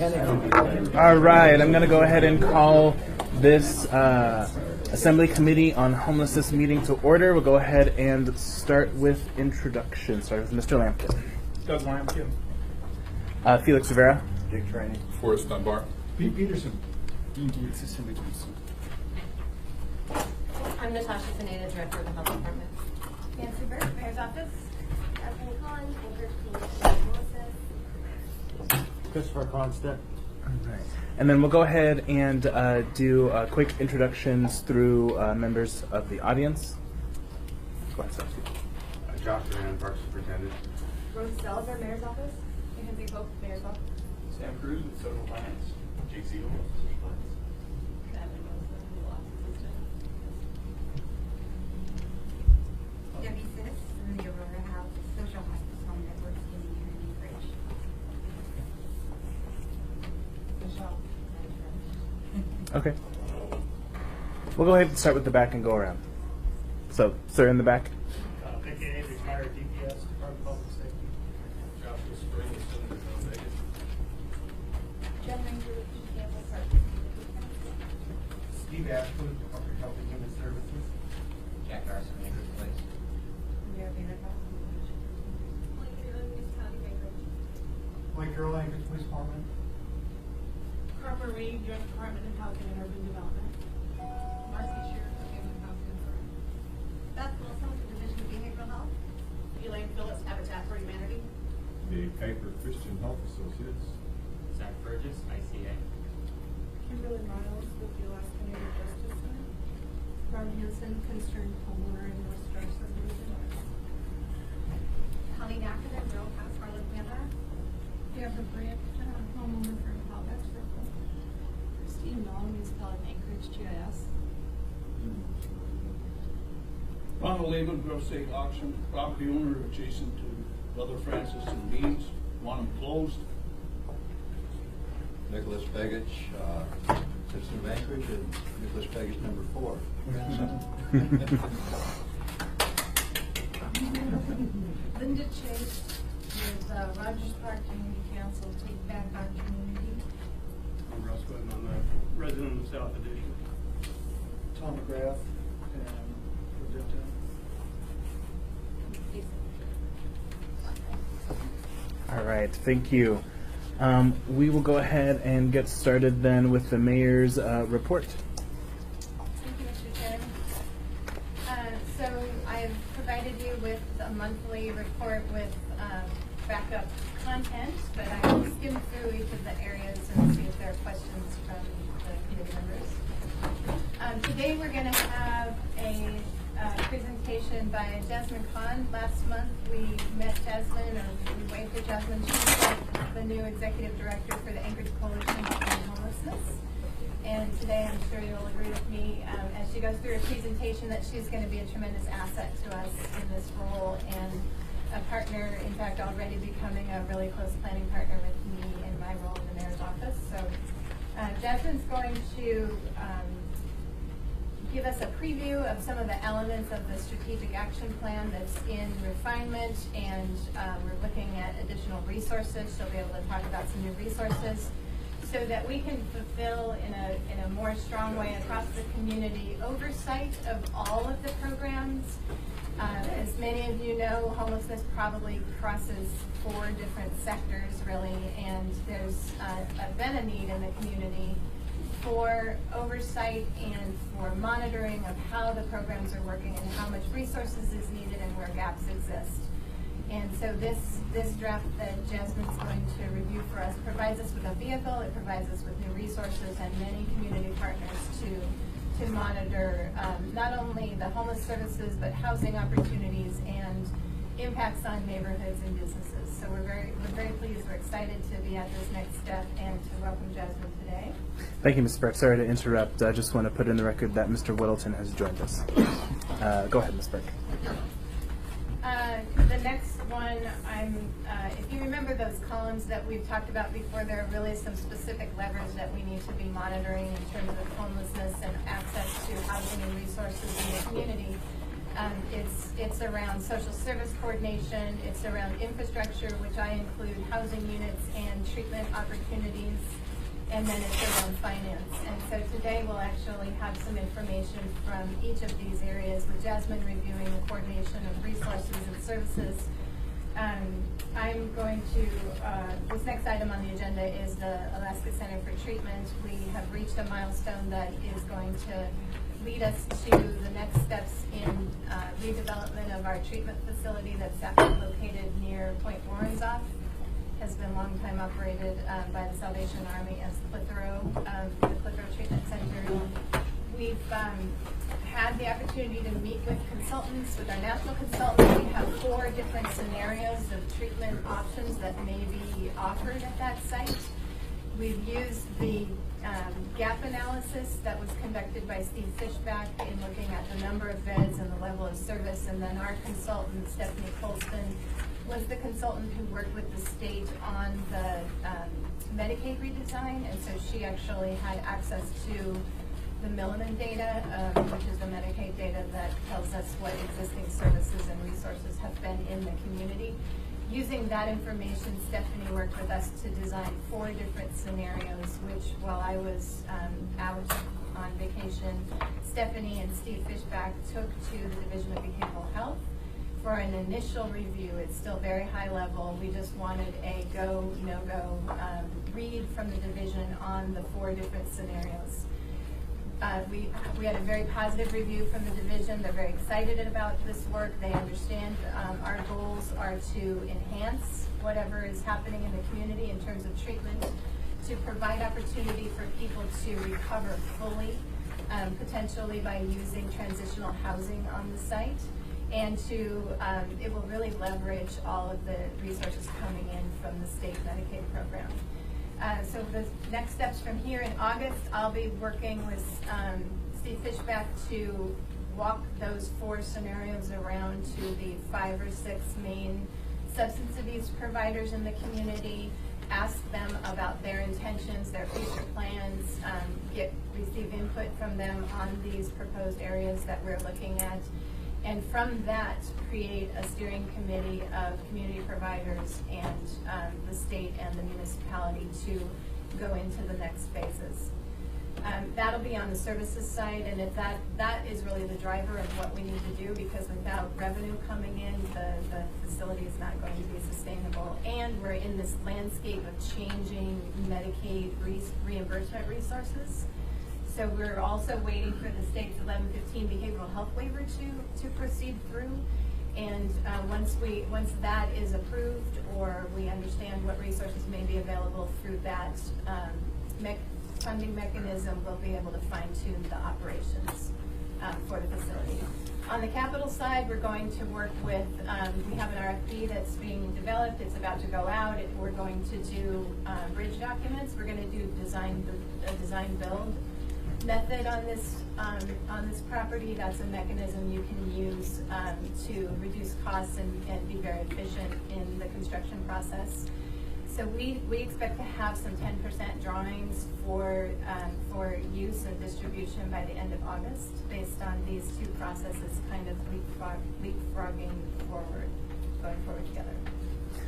All right, I'm going to go ahead and call this Assembly Committee on Homelessness meeting to order. We'll go ahead and start with introductions. Start with Mr. Lampkin. Doug Lampkin. Felix Rivera. Dick Trainee. Forrest Dunbar. Pete Peterson. I'm Natasha Pineda, Director of the Health Department. Nancy Burke, Mayor's Office. Bethany Collins, Anchor Homelessness. Christopher Cronstedt. All right. And then we'll go ahead and do quick introductions through members of the audience. Go ahead, Steve. Josh Duran, Park Superintendent. Rose Salazar, Mayor's Office. Mackenzie Pope, Mayor's Office. Sam Cruz with Social Finance. Jake Siegel with Social Finance. Debbie Siss from the Aurora House Social Hospice Home Network in here in Anchorage. Michelle. Okay. We'll go ahead and start with the back and go around. So, sir in the back. AKA retired DPS, Department of Public Safety. Joshua Spring with Senator John Vegas. Jen Ranger with Campbell Park. Steve Ashwood, Department of Health and Human Services. Jack Carson, Anchorage Place. Mayor Vanderbilt. Blake Earl, Anchorage Police Department. Harper Reed, U.S. Department of Housing and Urban Development. Marcy Shearer, Family Housing Authority. Beth Wilson, Division of Behavioral Health. Elaine Phillips, Habitat for Humanity. Dave Piper, Christian Health Associates. Zach Burgess, ICA. Kimberly Miles with the Alaska Native Justice Center. Ron Hansen, Concerned Homeowner in North Star Subdivision. Colleen Ackerman, Real Pass, Harlan Panther. Deborah Britt, homeowner from Halifax Circle. Christine Knoll, municipality of Anchorage, GIS. Ronald Lehman, Grove State Auction, property owner adjacent to Brother Francis and Beans, want them closed. Nicholas Begich, citizen of Anchorage, and Nicholas Begich number 4. Linda Chase with Rogers Park Community Council, Take Back Our Community. I'm Russ Witten, I'm a resident of South Edition. Tom McGrath and Rosetta. All right, thank you. We will go ahead and get started then with the mayor's report. Thank you, Mr. Chairman. So I've provided you with a monthly report with backup content, but I will skim through each of the areas and see if there are questions from the committee members. Today we're going to have a presentation by Jasmine Kahn. Last month we met Jasmine, or we waved to Jasmine. She's the new executive director for the Anchorage Coalition on Homelessness. And today I'm sure you'll agree with me as she goes through her presentation that she's going to be a tremendous asset to us in this role and a partner, in fact already becoming a really close planning partner with me in my role in the mayor's office. So Jasmine's going to give us a preview of some of the elements of the strategic action plan that's in refinement, and we're looking at additional resources. She'll be able to talk about some new resources so that we can fulfill in a more strong way across the community oversight of all of the programs. As many of you know, homelessness probably crosses 4 different sectors really, and there's been a need in the community for oversight and for monitoring of how the programs are working and how much resources is needed and where gaps exist. And so this draft that Jasmine's going to review for us provides us with a vehicle, it provides us with new resources and many community partners to monitor not only the homeless services, but housing opportunities and impacts on neighborhoods and businesses. So we're very pleased, we're excited to be at this next step and to welcome Jasmine today. Thank you, Ms. Burke. Sorry to interrupt. I just want to put in the record that Mr. Whittleton has joined us. Go ahead, Ms. Burke. The next one, if you remember those columns that we've talked about before, there are really some specific levers that we need to be monitoring in terms of homelessness and access to housing and resources in the community. It's around social service coordination, it's around infrastructure, which I include housing units and treatment opportunities, and then it's around finance. And so today we'll actually have some information from each of these areas, with Jasmine reviewing the coordination of resources and services. I'm going to, this next item on the agenda is the Alaska Center for Treatment. We have reached a milestone that is going to lead us to the next steps in redevelopment of our treatment facility that's actually located near Point Warrenzoff. Has been long time operated by the Salvation Army as Clitheroe, the Clitheroe Treatment Center. We've had the opportunity to meet with consultants, with our national consultants. We have 4 different scenarios of treatment options that may be offered at that site. We've used the gap analysis that was conducted by Steve Fishback in looking at the number of beds and the level of service, and then our consultant, Stephanie Colston, was the consultant who worked with the state on the Medicaid redesign, and so she actually had access to the Milliman data, which is the Medicaid data that tells us what existing services and resources have been in the community. Using that information, Stephanie worked with us to design 4 different scenarios, which while I was out on vacation, Stephanie and Steve Fishback took to the Division of Behavioral Health for an initial review. It's still very high level. We just wanted a go, no-go read from the division on the 4 different scenarios. We had a very positive review from the division. They're very excited about this work. They understand our goals are to enhance whatever is happening in the community in terms of treatment, to provide opportunity for people to recover fully, potentially by using transitional housing on the site, and to, it will really leverage all of the resources coming in from the state Medicaid program. So the next steps from here in August, I'll be working with Steve Fishback to walk those 4 scenarios around to the 5 or 6 main substance abuse providers in the community, ask them about their intentions, their future plans, receive input from them on these proposed areas that we're looking at, and from that create a steering committee of community providers and the state and the municipality to go into the next phases. That'll be on the services side, and if that is really the driver of what we need to do, because without revenue coming in, the facility is not going to be sustainable. And we're in this landscape of changing Medicaid reimbursement resources. So we're also waiting for the state's 1115 behavioral health waiver to proceed through. And once that is approved, or we understand what resources may be available through that funding mechanism, we'll be able to fine-tune the operations for the facility. On the capital side, we're going to work with, we have an RFP that's being developed. It's about to go out. We're going to do bridge documents. We're going to do a design build method on this property. That's a mechanism you can use to reduce costs and be very efficient in the construction process. So we expect to have some 10% drawings for use and distribution by the end of August, based on these 2 processes kind of leapfrogging forward, going forward together.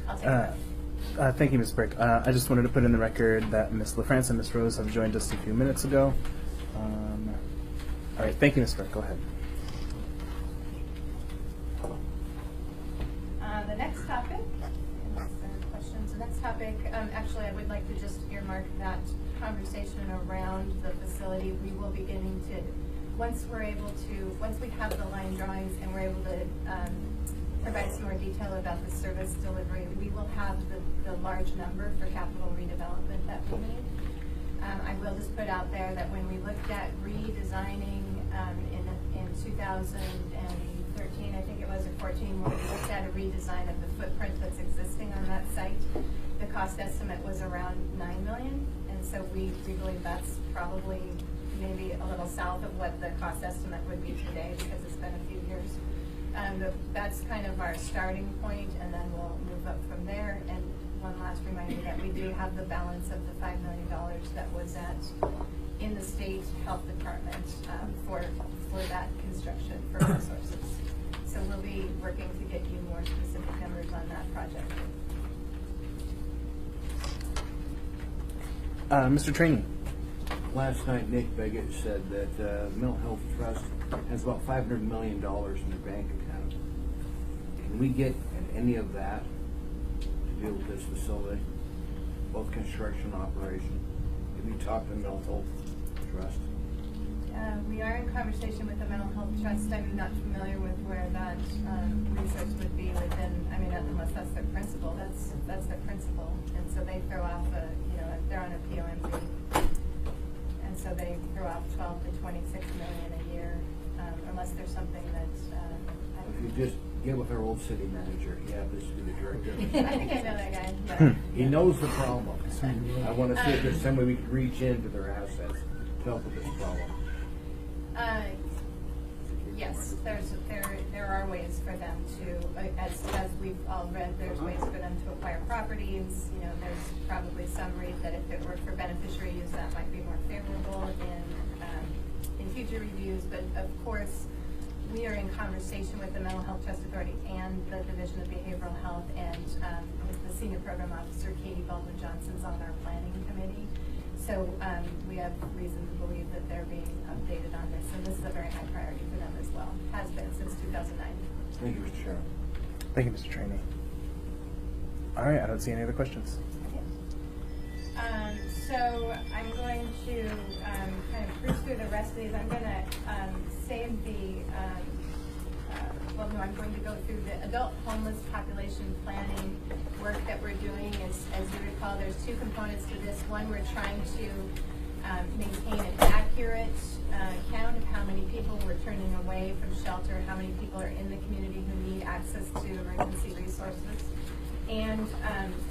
I'll take that. Thank you, Ms. Brick. I just wanted to put in the record that Ms. LaFrance and Ms. Rose have joined us a few minutes ago. All right, thank you, Ms. Brick. Go ahead. The next topic, unless there are questions, the next topic, actually I would like to just earmark that conversation around the facility. We will be getting to, once we have the line drawings and we're able to provide some more detail about the service delivery, we will have the large number for capital redevelopment that we need. I will just put out there that when we looked at redesigning in 2013, I think it was, or 14, when we looked at a redesign of the footprint that's existing on that site, the cost estimate was around $9 million, and so we believe that's probably maybe a little south of what the cost estimate would be today, because it's been a few years. That's kind of our starting point, and then we'll move up from there. And one last reminder that we do have the balance of the $5 million that was in the state health department for that construction for resources. So we'll be working to get you more specific numbers on that project. Mr. Trainee. Last night, Nick Beggett said that Mental Health Trust has about $500 million in their bank account. Can we get any of that to deal with this facility, both construction and operation? Have you talked to Mental Health Trust? We are in conversation with the Mental Health Trust. I'm not familiar with where that research would be within, I mean, unless that's their principal, that's their principal. And so they throw off they're on a POMD. And so they throw off 12 to 26 million a year, unless there's something that's, If you just get with our old city manager, he happens to be the director. I think I know that guy. But, He knows the problem. I want to see if there's some way we can reach into their assets to help with this problem. Yes, there are ways for them to, as we've all read, there's ways for them to acquire properties. There's probably some rate that if it were for beneficiary use, that might be more favorable in future reviews. But of course, we are in conversation with the Mental Health Trust Authority and the Division of Behavioral Health, and with the Senior Program Officer, Katie Baldwin-Johnson's on our planning committee. So we have reason to believe that they're being updated on this, and this is a very high priority for them as well. Has been since 2009. Thank you, Mr. Chairman. Thank you, Mr. Trainee. All right, I don't see any other questions. So I'm going to kind of cruise through the rest of these. I'm going to save the, I'm going to go through the adult homeless population planning work that we're doing. As you recall, there's two components to this. One, we're trying to maintain an accurate count of how many people we're turning away from shelter, how many people are in the community who need access to emergency resources, and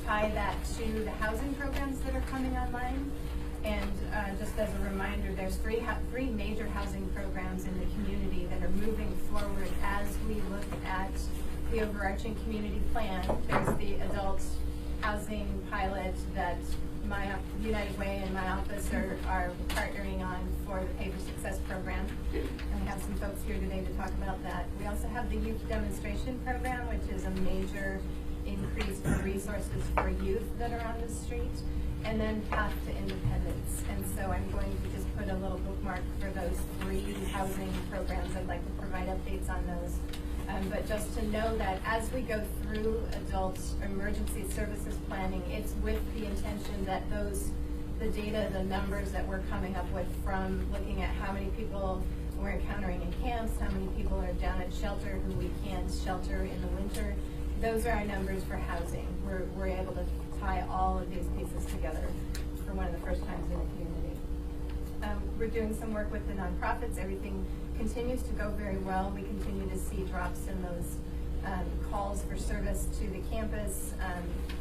tie that to the housing programs that are coming online. And just as a reminder, there's three major housing programs in the community that are moving forward as we look at the overarching community plan. There's the adult housing pilot that my United Way and my office are partnering on for the Pay for Success program. And we have some folks here today to talk about that. We also have the youth demonstration program, which is a major increase in resources for youth that are on the street. And then Path to Independence. And so I'm going to just put a little bookmark for those three housing programs. I'd like to provide updates on those. But just to know that as we go through adult emergency services planning, it's with the intention that the data, the numbers that we're coming up with from looking at how many people we're encountering in camps, how many people are down at shelter who we can't shelter in the winter, those are our numbers for housing. We're able to tie all of these pieces together for one of the first times in the community. We're doing some work with the nonprofits. Everything continues to go very well. We continue to see drops in those calls for service to the campus.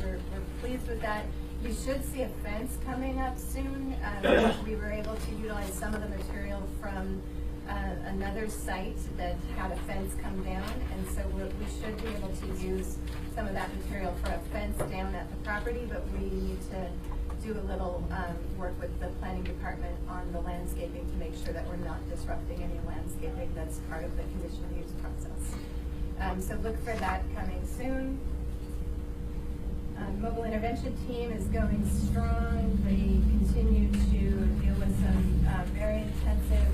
We're pleased with that. You should see a fence coming up soon. We were able to utilize some of the material from another site that had a fence come down, and so we should be able to use some of that material for a fence down at the property, but we need to do a little work with the planning department on the landscaping to make sure that we're not disrupting any landscaping that's part of the conditional use process. So look for that coming soon. Mobile intervention team is going strong. They continue to deal with some very intensive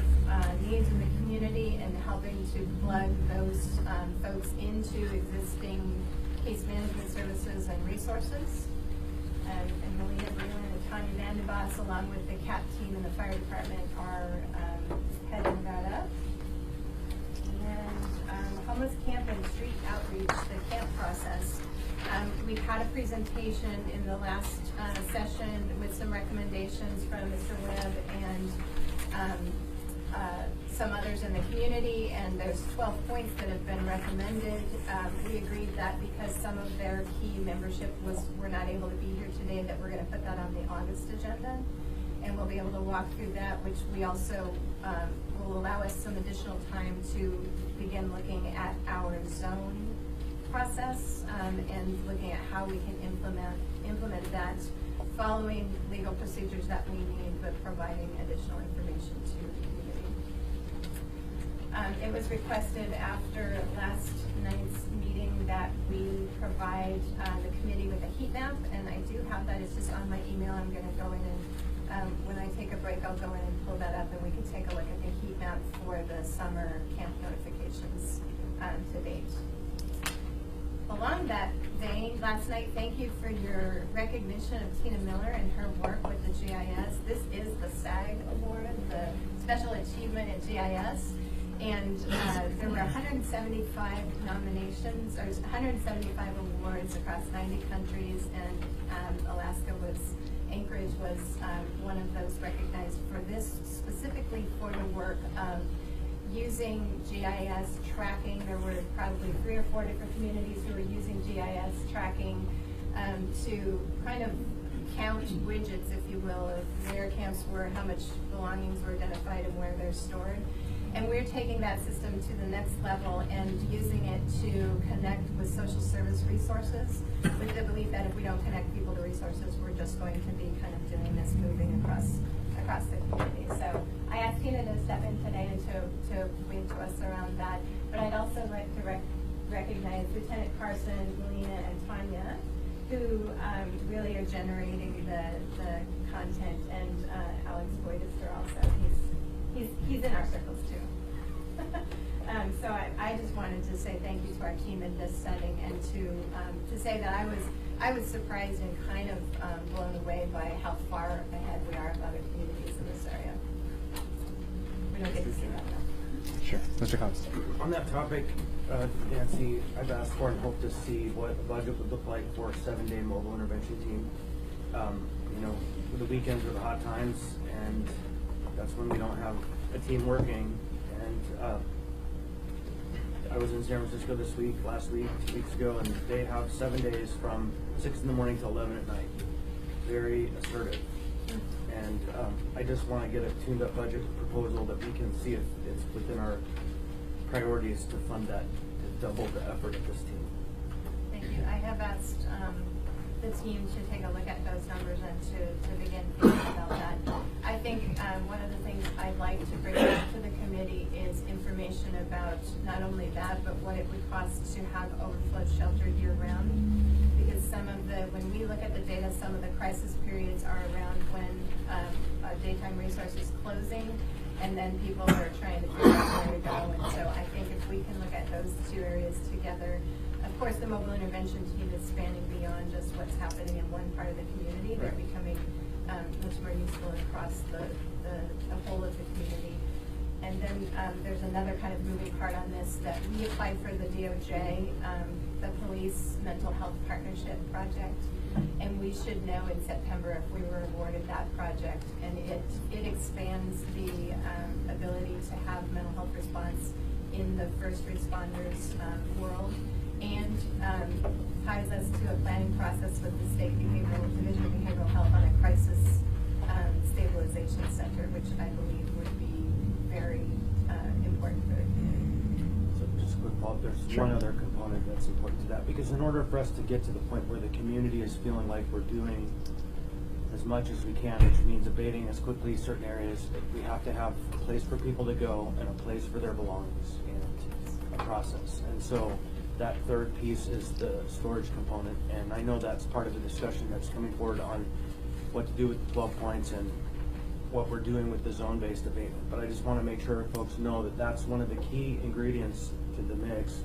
needs in the community and helping to plug those folks into existing case management services and resources. And Melina Breland and Tanya Vandenbos, along with the CAP team and the fire department, are heading that up. And homeless camp and street outreach, the camp process. We've had a presentation in the last session with some recommendations from Mr. Webb and some others in the community, and there's 12 points that have been recommended. We agreed that because some of their key membership were not able to be here today, that we're going to put that on the August agenda, and we'll be able to walk through that, which we also will allow us some additional time to begin looking at our zone process and looking at how we can implement that following legal procedures that we need, but providing additional information to the community. It was requested after last night's meeting that we provide the committee with a heat map, and I do have that. It's just on my email. I'm going to go in and when I take a break, I'll go in and pull that up, and we can take a look at the heat map for the summer camp notifications to date. Along that vein, last night, thank you for your recognition of Tina Miller and her work with the GIS. This is the SAG Award, the Special Achievement in GIS. And there were 175 nominations, or 175 awards across 90 countries, and Anchorage was one of those recognized for this, specifically for the work of using GIS tracking. There were probably 3 or 4 different communities who were using GIS tracking to kind of count widgets, if you will, of where camps were, how much belongings were identified, and where they're stored. And we're taking that system to the next level and using it to connect with social service resources, with the belief that if we don't connect people to resources, we're just going to be kind of doing this moving across the community. So I asked Tina to step in today to wave to us around that. But I'd also like to recognize Lieutenant Carson, Melina, and Tanya, who really are generating the content, and Alex Boydister also. He's in our circles too. So I just wanted to say thank you to our team in this setting, and to say that I was surprised and kind of blown away by how far ahead we are of other communities in this area. We don't get to see that now. Sure. Mr. Constant. On that topic, Nancy, I've asked for and hope to see what a budget would look like for a 7-day mobile intervention team. The weekends are the hot times, and that's when we don't have a team working. And I was in San Francisco last week, 2 weeks ago, and they have 7 days from 6 in the morning to 11 at night. Very assertive. And I just want to get a tuned up budget proposal that we can see if it's within our priorities to fund that, to double the effort of this team. Thank you. I have asked the team to take a look at those numbers and to begin thinking about that. I think one of the things I'd like to bring back to the committee is information about not only that, but what it would cost to have overflow shelter year round. Because when we look at the data, some of the crisis periods are around when daytime resource is closing, and then people are trying to figure out where to go. And so I think if we can look at those 2 areas together. Of course, the mobile intervention team is spanning beyond just what's happening in one part of the community. They're becoming much more useful across the whole of the community. And then there's another kind of moving part on this, that we applied for the DOJ, the Police Mental Health Partnership Project, and we should know in September if we were awarded that project. And it expands the ability to have mental health response in the first responders world, and ties us to a planning process with the State Division of Behavioral Health on a crisis stabilization center, which I believe would be very important for the community. So just a quick follow-up, there's one other component that's important to that, because in order for us to get to the point where the community is feeling like we're doing as much as we can, which means abating as quickly certain areas, we have to have a place for people to go and a place for their belongings and a process. And so that third piece is the storage component, and I know that's part of the discussion that's coming forward on what to do with the 12 points and what we're doing with the zone-based abatement. But I just want to make sure folks know that that's one of the key ingredients to the mix,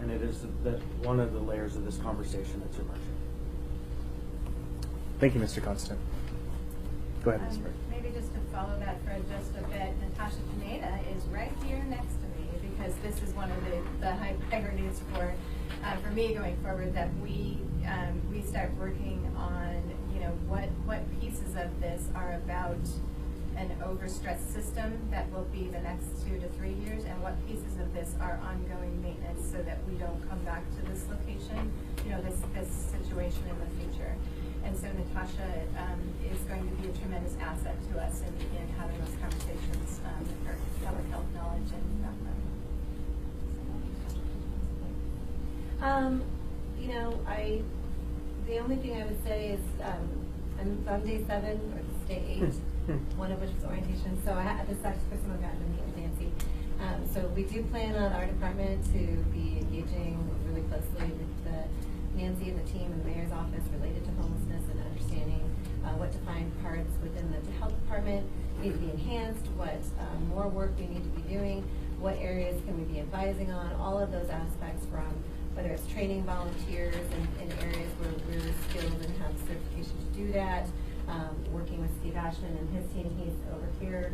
and it is one of the layers of this conversation that's emerging. Thank you, Mr. Constant. Go ahead, Ms. Bird. Maybe just to follow that for just a bit, Natasha Pineda is right here next to me, because this is one of the high priorities for me going forward, that we start working on, what pieces of this are about an overstressed system that will be the next 2 to 3 years, and what pieces of this are ongoing maintenance, so that we don't come back to this location, this situation in the future. And so Natasha is going to be a tremendous asset to us in having those conversations with her public health knowledge and background. The only thing I would say is on day 7, or it's day 8, one of which was orientation. So this is actually the first time I've gotten to meet with Nancy. So we do plan on our department to be engaging really closely with Nancy and the team in the mayor's office related to homelessness and understanding what defined parts within the health department need to be enhanced, what more work we need to be doing, what areas can we be advising on, all of those aspects, from whether it's training volunteers in areas where we're skilled and have certification to do that, working with Steve Ashman and his team. He's over here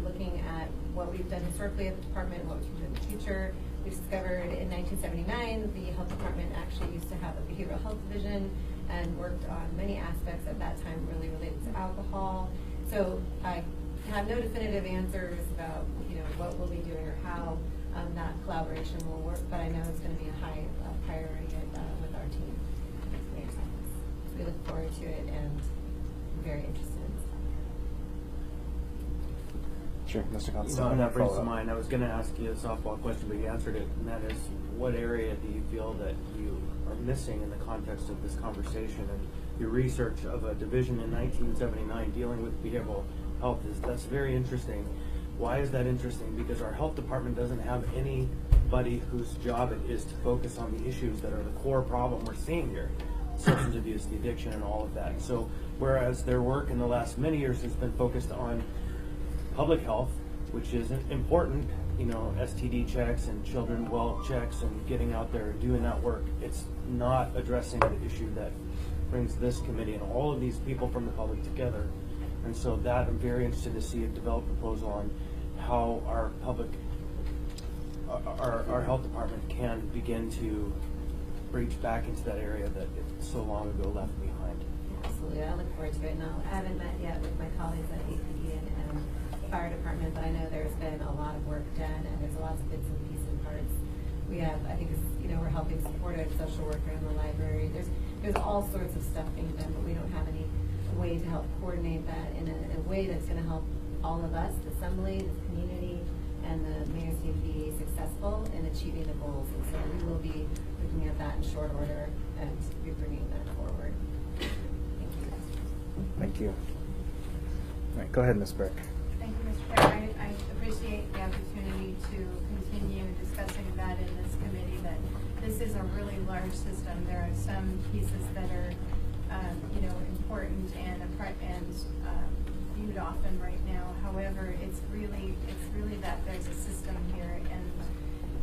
looking at what we've done historically at the department, what we can do in the future. We discovered in 1979 the health department actually used to have a behavioral health division and worked on many aspects at that time really related to alcohol. So I have no definitive answers about what we'll be doing or how that collaboration will work, but I know it's going to be a high priority with our team. So we look forward to it and I'm very interested in this topic. Sure, Mr. Constance. And that brings to mind, I was going to ask you a softball question, but you answered it, and that is, what area do you feel that you are missing in the context of this conversation? And your research of a division in 1979 dealing with behavioral health that's very interesting. Why is that interesting? Because our health department doesn't have anybody whose job it is to focus on the issues that are the core problem we're seeing here. Substance abuse, the addiction, and all of that. So whereas their work in the last many years has been focused on public health, which is important, STD checks and children well checks and getting out there and doing that work, it's not addressing the issue that brings this committee and all of these people from the public together. And so that I'm very interested to see a developed proposal on how our health department can begin to reach back into that area that it so long ago left behind. Absolutely, I look forward to it. Now, I haven't met yet with my colleagues at APD and fire department, but I know there's been a lot of work done and there's lots of bits and pieces and parts. We have, I think, we're helping support a social worker in the library. There's all sorts of stuff being done, but we don't have any way to help coordinate that in a way that's going to help all of us, the assembly, the community, and the mayor's team be successful in achieving the goals. And so we will be looking at that in short order and be bringing that forward. Thank you. Thank you. All right, go ahead, Ms. Burke. Thank you, Mr. Chair. I appreciate the opportunity to continue discussing that in this committee, that this is a really large system. There are some pieces that are important and viewed often right now. However, it's really that there's a system here, and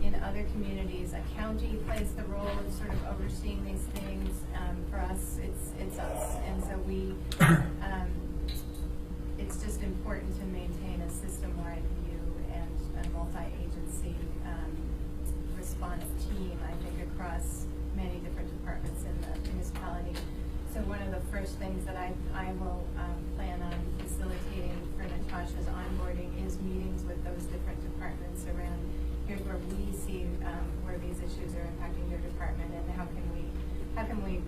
in other communities, a county plays the role of sort of overseeing these things. For us, it's us, and so we. It's just important to maintain a system-wide view and a multi-agency response team, I think, across many different departments in the municipality. So one of the first things that I will plan on facilitating for Natasha's onboarding is meetings with those different departments around here's where we see where these issues are impacting your department, and how can we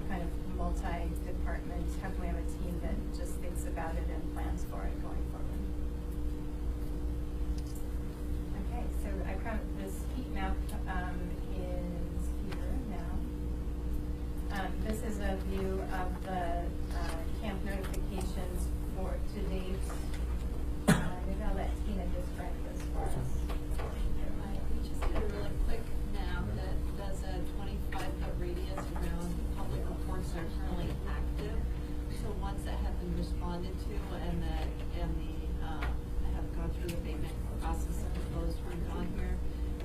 kind of multi-department, how can we have a team that just thinks about it and plans for it going forward. Okay, so I promise this heat map is here now. This is a view of the camp notifications for to date. Maybe I'll let Tina describe this for us. We just did a really quick map that does a 25-foot radius around public reports that are currently active. So ones that have been responded to and have gone through the abatement process and those turned on here,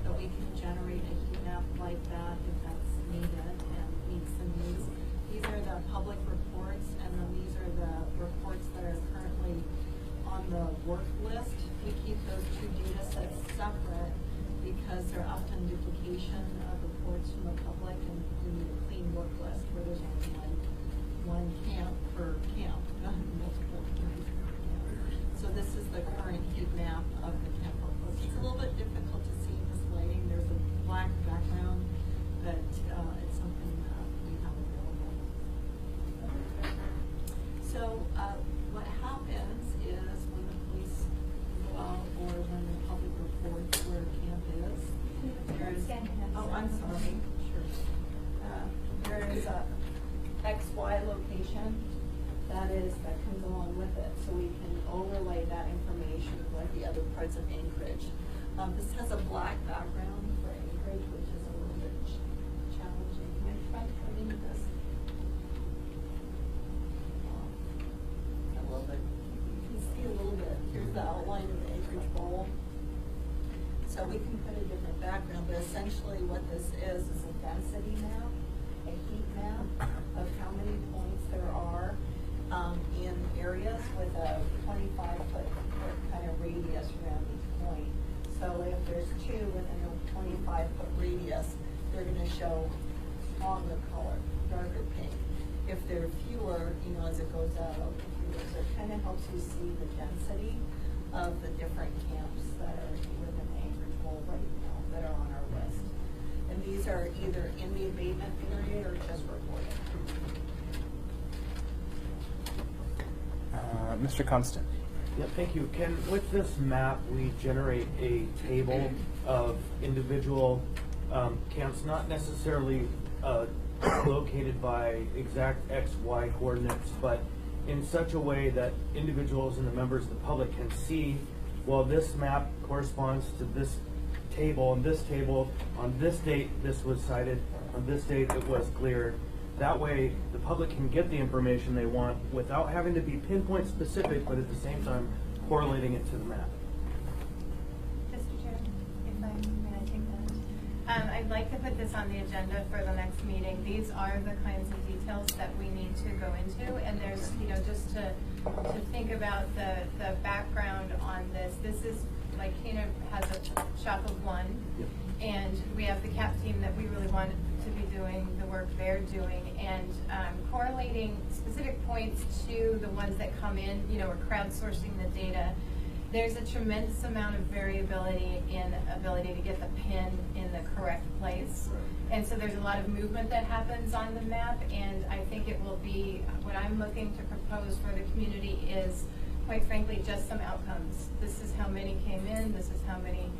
that we can generate a heat map like that if that's needed and meets the needs. These are the public reports, and then these are the reports that are currently on the work list. We keep those two data sets separate because they're often duplication of reports from the public, and we need a clean work list where there's only one camp per camp, not multiple camps per camp. So this is the current heat map of the camp work list. It's a little bit difficult to see in this lighting. There's a black background, but it's something we have available. So what happens is when the police go out or when the public reports where camp is, there's, oh, I'm sorry, sure. There is a XY location that is that comes along with it, so we can overlay that information with the other parts of Anchorage. This has a black background for Anchorage, which is a little bit challenging. Can I try putting this? A little bit. You can see a little bit. Here's the outline of the Anchorage Bowl. So we can put a different background, but essentially what this is a density map, a heat map of how many points there are in areas with a 25-foot kind of radius around each point. So if there's two within a 25-foot radius, they're going to show stronger color, darker pink. If there are fewer, as it goes out, so it kind of helps you see the density of the different camps that are within Anchorage Bowl right now that are on our list. And these are either in the abatement period or just reported. Mr. Constant. Yeah, thank you. Can, with this map, we generate a table of individual camps, not necessarily located by exact X, Y coordinates, but in such a way that individuals and the members of the public can see, well, this map corresponds to this table, and this table, on this date, this was cited, on this date, it was cleared. That way, the public can get the information they want without having to be pinpoint specific, but at the same time, correlating it to the map. Mr. Chair, if may I take that? I'd like to put this on the agenda for the next meeting. These are the kinds of details that we need to go into, and there's, just to think about the background on this. This is, like, Kena has a shop of one, and we have the CAP team that we really want to be doing the work they're doing, and correlating specific points to the ones that come in, we're crowdsourcing the data. There's a tremendous amount of variability in ability to get the pin in the correct place. And so there's a lot of movement that happens on the map, and I think it will be, what I'm looking to propose for the community is, quite frankly, just some outcomes. This is how many came in, this is how many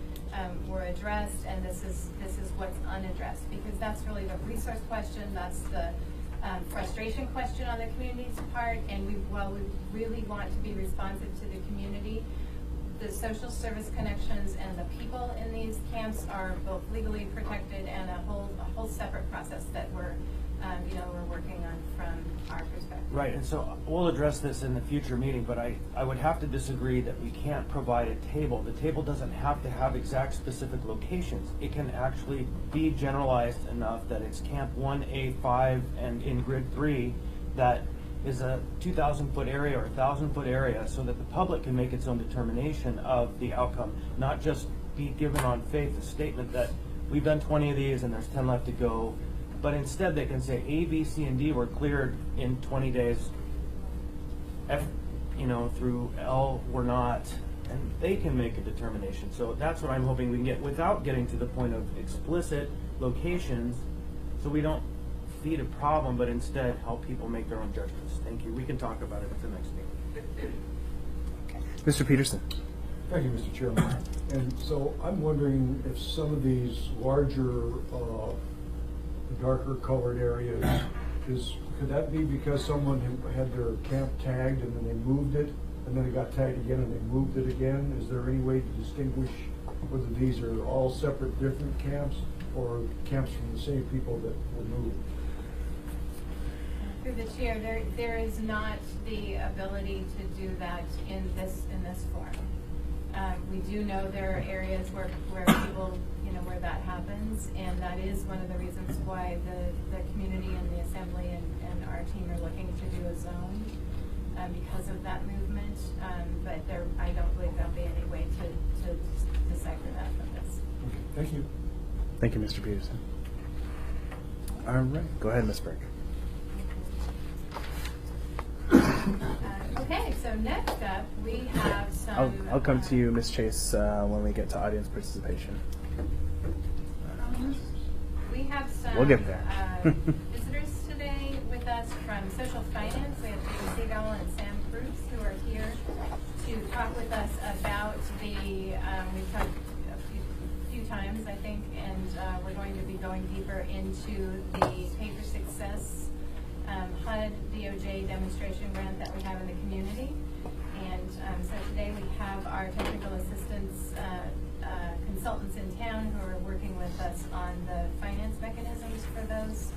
were addressed, and this is what's unaddressed, because that's really the resource question, that's the frustration question on the community's part, and we really want to be responsive to the community. The social service connections and the people in these camps are both legally protected and a whole separate process that we're working on from our perspective. Right, and so we'll address this in the future meeting, but I would have to disagree that we can't provide a table. The table doesn't have to have exact specific locations. It can actually be generalized enough that it's Camp 1A5 and in Grid 3 that is a 2,000-foot area or 1,000-foot area, so that the public can make its own determination of the outcome, not just be given on faith a statement that we've done 20 of these and there's 10 left to go, but instead they can say A, B, C, and D were cleared in 20 days, F, through L were not, and they can make a determination. So that's what I'm hoping we can get without getting to the point of explicit locations, so we don't feed a problem, but instead help people make their own judgments. Thank you. We can talk about it at the next meeting. Mr. Peterson. Thank you, Mr. Chairman. And so I'm wondering if some of these larger, darker colored areas, could that be because someone had their camp tagged and then they moved it, and then it got tagged again and they moved it again? Is there any way to distinguish whether these are all separate different camps or camps from the same people that were moved? Through the chair, there is not the ability to do that in this form. We do know there are areas where people, where that happens, and that is one of the reasons why the community and the assembly and our team are looking to do a zone because of that movement. But I don't believe there'll be any way to decipher that from this. Okay, thank you. Thank you, Mr. Peterson. All right, go ahead, Ms. Burke. Okay, so next up we have some. I'll come to you, Ms. Chase, when we get to audience participation. We have some We'll get there. visitors today with us from social finance. We have David Seagull and Sam Cruz who are here to talk with us about we've talked a few times, I think, and we're going to be going deeper into the Pay for Success HUD DOJ demonstration grant that we have in the community. And so today we have our technical assistance consultants in town who are working with us on the finance mechanisms for those,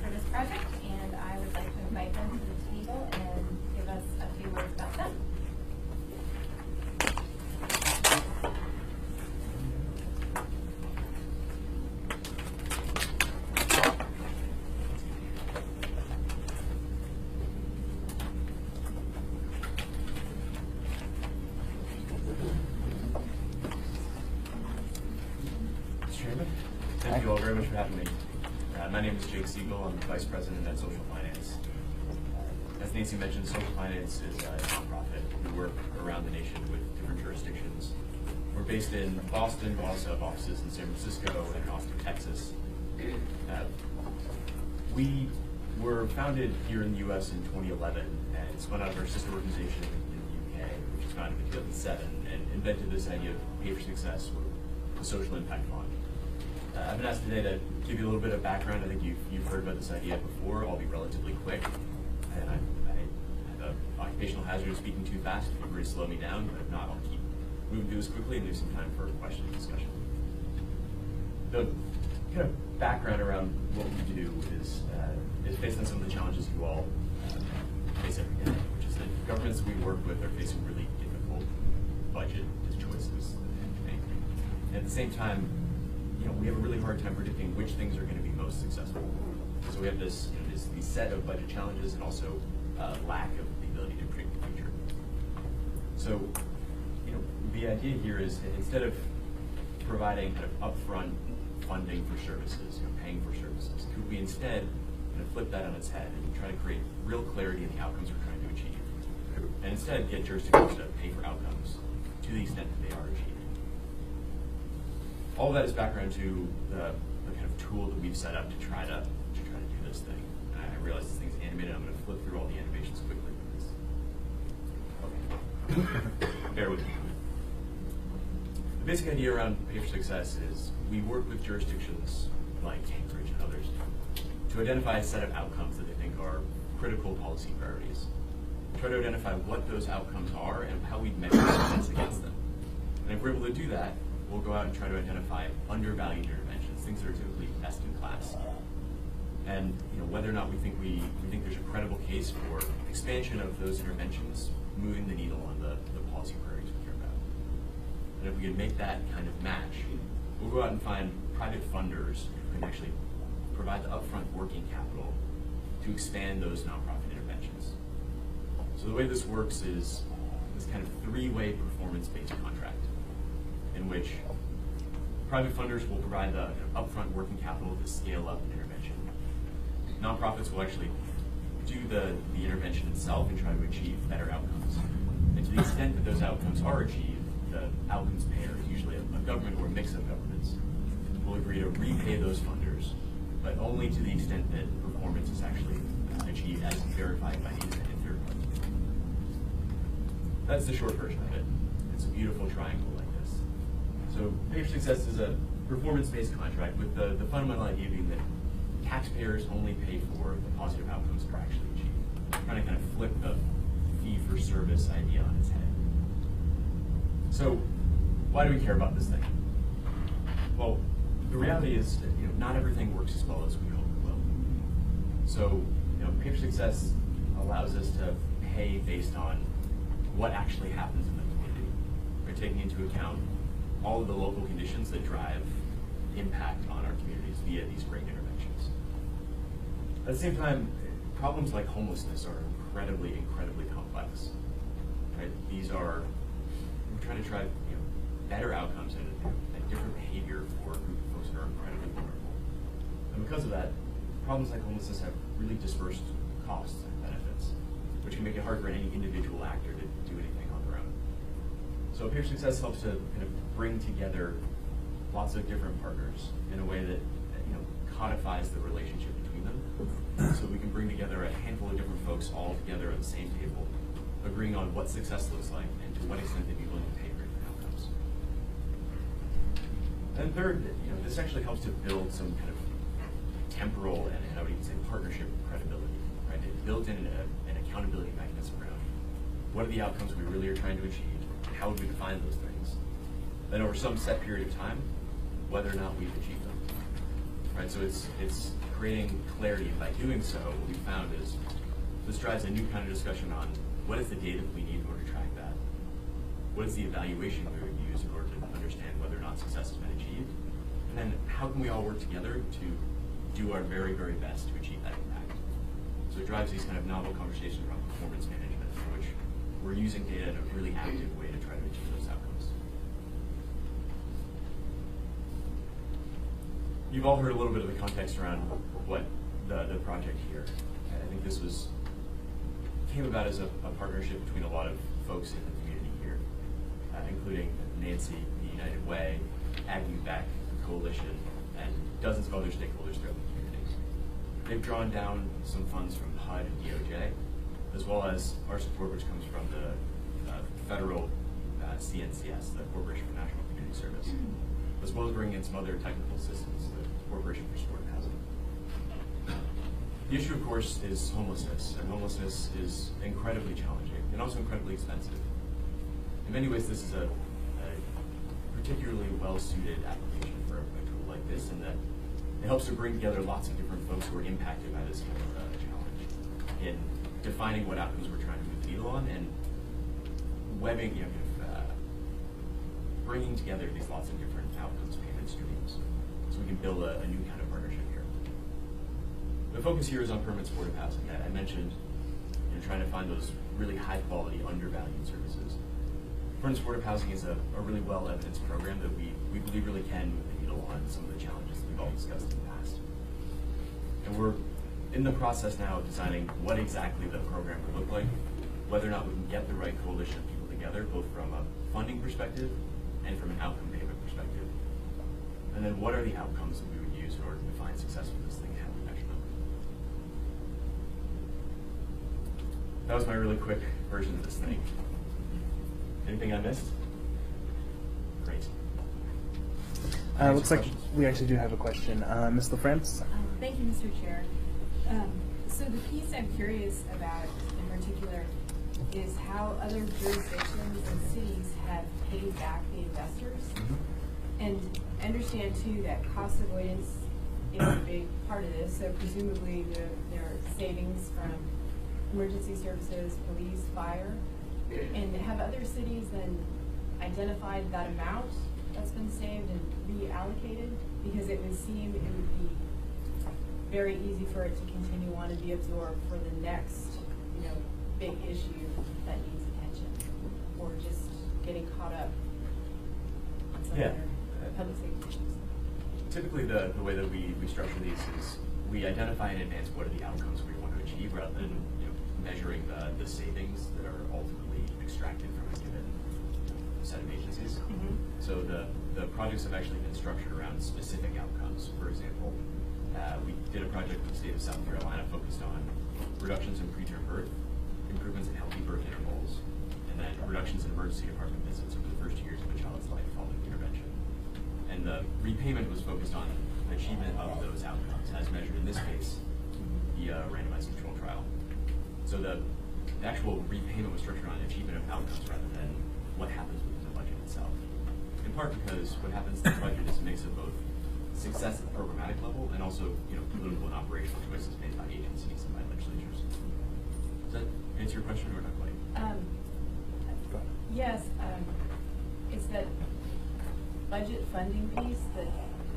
for this project. And I would like to invite them to the table and give us a few words about them. Thank you all very much for having me. My name is Jake Siegel. I'm the Vice President at Social Finance. As Nancy mentioned, Social Finance is a nonprofit. We work around the nation with different jurisdictions. We're based in Boston, but also have offices in San Francisco and in Austin, Texas. We were founded here in the U.S. in 2011 and spun out of our sister organization in the UK, which was founded in 2007, and invented this idea of Pay for Success, or the Social Impact Fund. I've been asked today to give you a little bit of background. I think you've heard about this idea before. I'll be relatively quick. And I have an occupational hazard of speaking too fast. Feel free to slow me down, but if not, I'll keep moving through this quickly and leave some time for question and discussion. The kind of background around what we do is based on some of the challenges you all face every day, which is that governments we work with are facing really difficult budget choices that they have to make. And at the same time, we have a really hard time predicting which things are going to be most successful. So we have this set of budget challenges and also lack of the ability to predict the future. So, the idea here is that instead of providing kind of upfront funding for services, paying for services, could we instead kind of flip that on its head and try to create real clarity in the outcomes we're trying to achieve, and instead get jurisdictions to pay for outcomes to the extent that they are achieved. All of that is background to the kind of tool that we've set up to try to do this thing. And I realize this thing's animated. I'm going to flip through all the animations quickly. Okay. Bear with me. The basic idea around Pay for Success is we work with jurisdictions like Cambridge and others to identify a set of outcomes that they think are critical policy priorities. Try to identify what those outcomes are and how we measure success against them. And if we're able to do that, we'll go out and try to identify undervalued interventions, things that are typically best in class. And whether or not we think there's a credible case for expansion of those interventions, moving the needle on the policy priorities we care about. And if we can make that kind of match, we'll go out and find private funders who can actually provide the upfront working capital to expand those nonprofit interventions. So the way this works is this kind of three-way performance-based contract, in which private funders will provide the upfront working capital to scale up an intervention. Nonprofits will actually do the intervention itself and try to achieve better outcomes. And to the extent that those outcomes are achieved, the outcomes payer, usually a government or a mix of governments, will agree to repay those funders, but only to the extent that performance is actually achieved as verified by the independent third party. That's the short version of it. It's a beautiful triangle like this. So Pay for Success is a performance-based contract with the fundamental idea being that taxpayers only pay for the positive outcomes that are actually achieved. We're trying to kind of flip the fee-for-service idea on its head. So why do we care about this thing? Well, the reality is that not everything works as well as we hope it will. So Pay for Success allows us to pay based on what actually happens in the community. We're taking into account all of the local conditions that drive impact on our communities via these great interventions. At the same time, problems like homelessness are incredibly complex. Right? We're trying to drive better outcomes and different behavior for a group of folks that are incredibly vulnerable. And because of that, problems like homelessness have really dispersed costs and benefits, which can make it hard for any individual actor to do anything on their own. So Pay for Success helps to kind of bring together lots of different partners in a way that codifies the relationship between them, so we can bring together a handful of different folks all together at the same table, agreeing on what success looks like and to what extent they'd be willing to pay for different outcomes. And third, this actually helps to build some kind of temporal and I would even say partnership credibility. right? It built in an accountability mechanism around what are the outcomes we really are trying to achieve, and how would we define those things. Then over some set period of time, whether or not we've achieved them, right? So it's creating clarity, and by doing so, what we found is this drives a new kind of discussion on what is the data that we need in order to track that? What is the evaluation we would use in order to understand whether or not success has been achieved? And then how can we all work together to do our very, very best to achieve that impact? So it drives these kind of novel conversations around performance management, in which we're using data in a really active way to try to achieve those outcomes. You've all heard a little bit of the context around what the project here. I think this came about as a partnership between a lot of folks in the community here, including Nancy, the United Way, Agnew Beck, the Coalition, and dozens of other stakeholders throughout the community. They've drawn down some funds from HUD and DOJ, as well as our support, which comes from the federal CNCS, the Corporation for National Community Service, as well as bringing in some other technical assistance, the Corporation for Supportive Housing. The issue, of course, is homelessness, and homelessness is incredibly challenging and also incredibly expensive. In many ways, this is a particularly well-suited application for a tool like this, in that it helps to bring together lots of different folks who are impacted by this kind of challenge in defining what outcomes we're trying to move the needle on, and webbing, bringing together these lots of different outcomes payment streams, so we can build a new kind of partnership here. The focus here is on permanent supportive housing. I mentioned trying to find those really high-quality, undervalued services. Permanent supportive housing is a really well-evidenced program that we believe really can move the needle on some of the challenges that we've all discussed in the past. And we're in the process now of designing what exactly the program would look like, whether or not we can get the right coalition of people together, both from a funding perspective and from an outcome payment perspective. And then what are the outcomes that we would use in order to define success with this thing and how we measure them? That was my really quick version of this thing. Anything I missed? Great. Looks like we actually do have a question. Ms. LaFrance? Thank you, Mr. Chair. So the piece I'm curious about in particular is how other jurisdictions and cities have paid back the investors. And understand too that cost avoidance is a big part of this. So presumably there are savings from emergency services, police, fire. And have other cities then identified that amount that's been saved and reallocated? Because it would seem it would be very easy for it to continue on and be absorbed for the next, big issue that needs attention, or just getting caught up on some other public safety issues. Typically, the way that we structure these is we identify in advance what are the outcomes we want to achieve, rather than measuring the savings that are ultimately extracted from a given set of agencies. So the projects have actually been structured around specific outcomes. For example, we did a project with the state of South Carolina focused on reductions in preterm birth, improvements in healthy birth intervals, and then reductions in emergency department visits over the first years of a child's life following intervention. And the repayment was focused on achievement of those outcomes, as measured in this case via randomized control trial. So the actual repayment was structured on achievement of outcomes rather than what happens within the budget itself. In part because what happens in the budget is a mix of both success at the programmatic level and also political and operational choices made by agencies and by legislatures. Does that answer your question or not quite? Yes, it's that budget funding piece that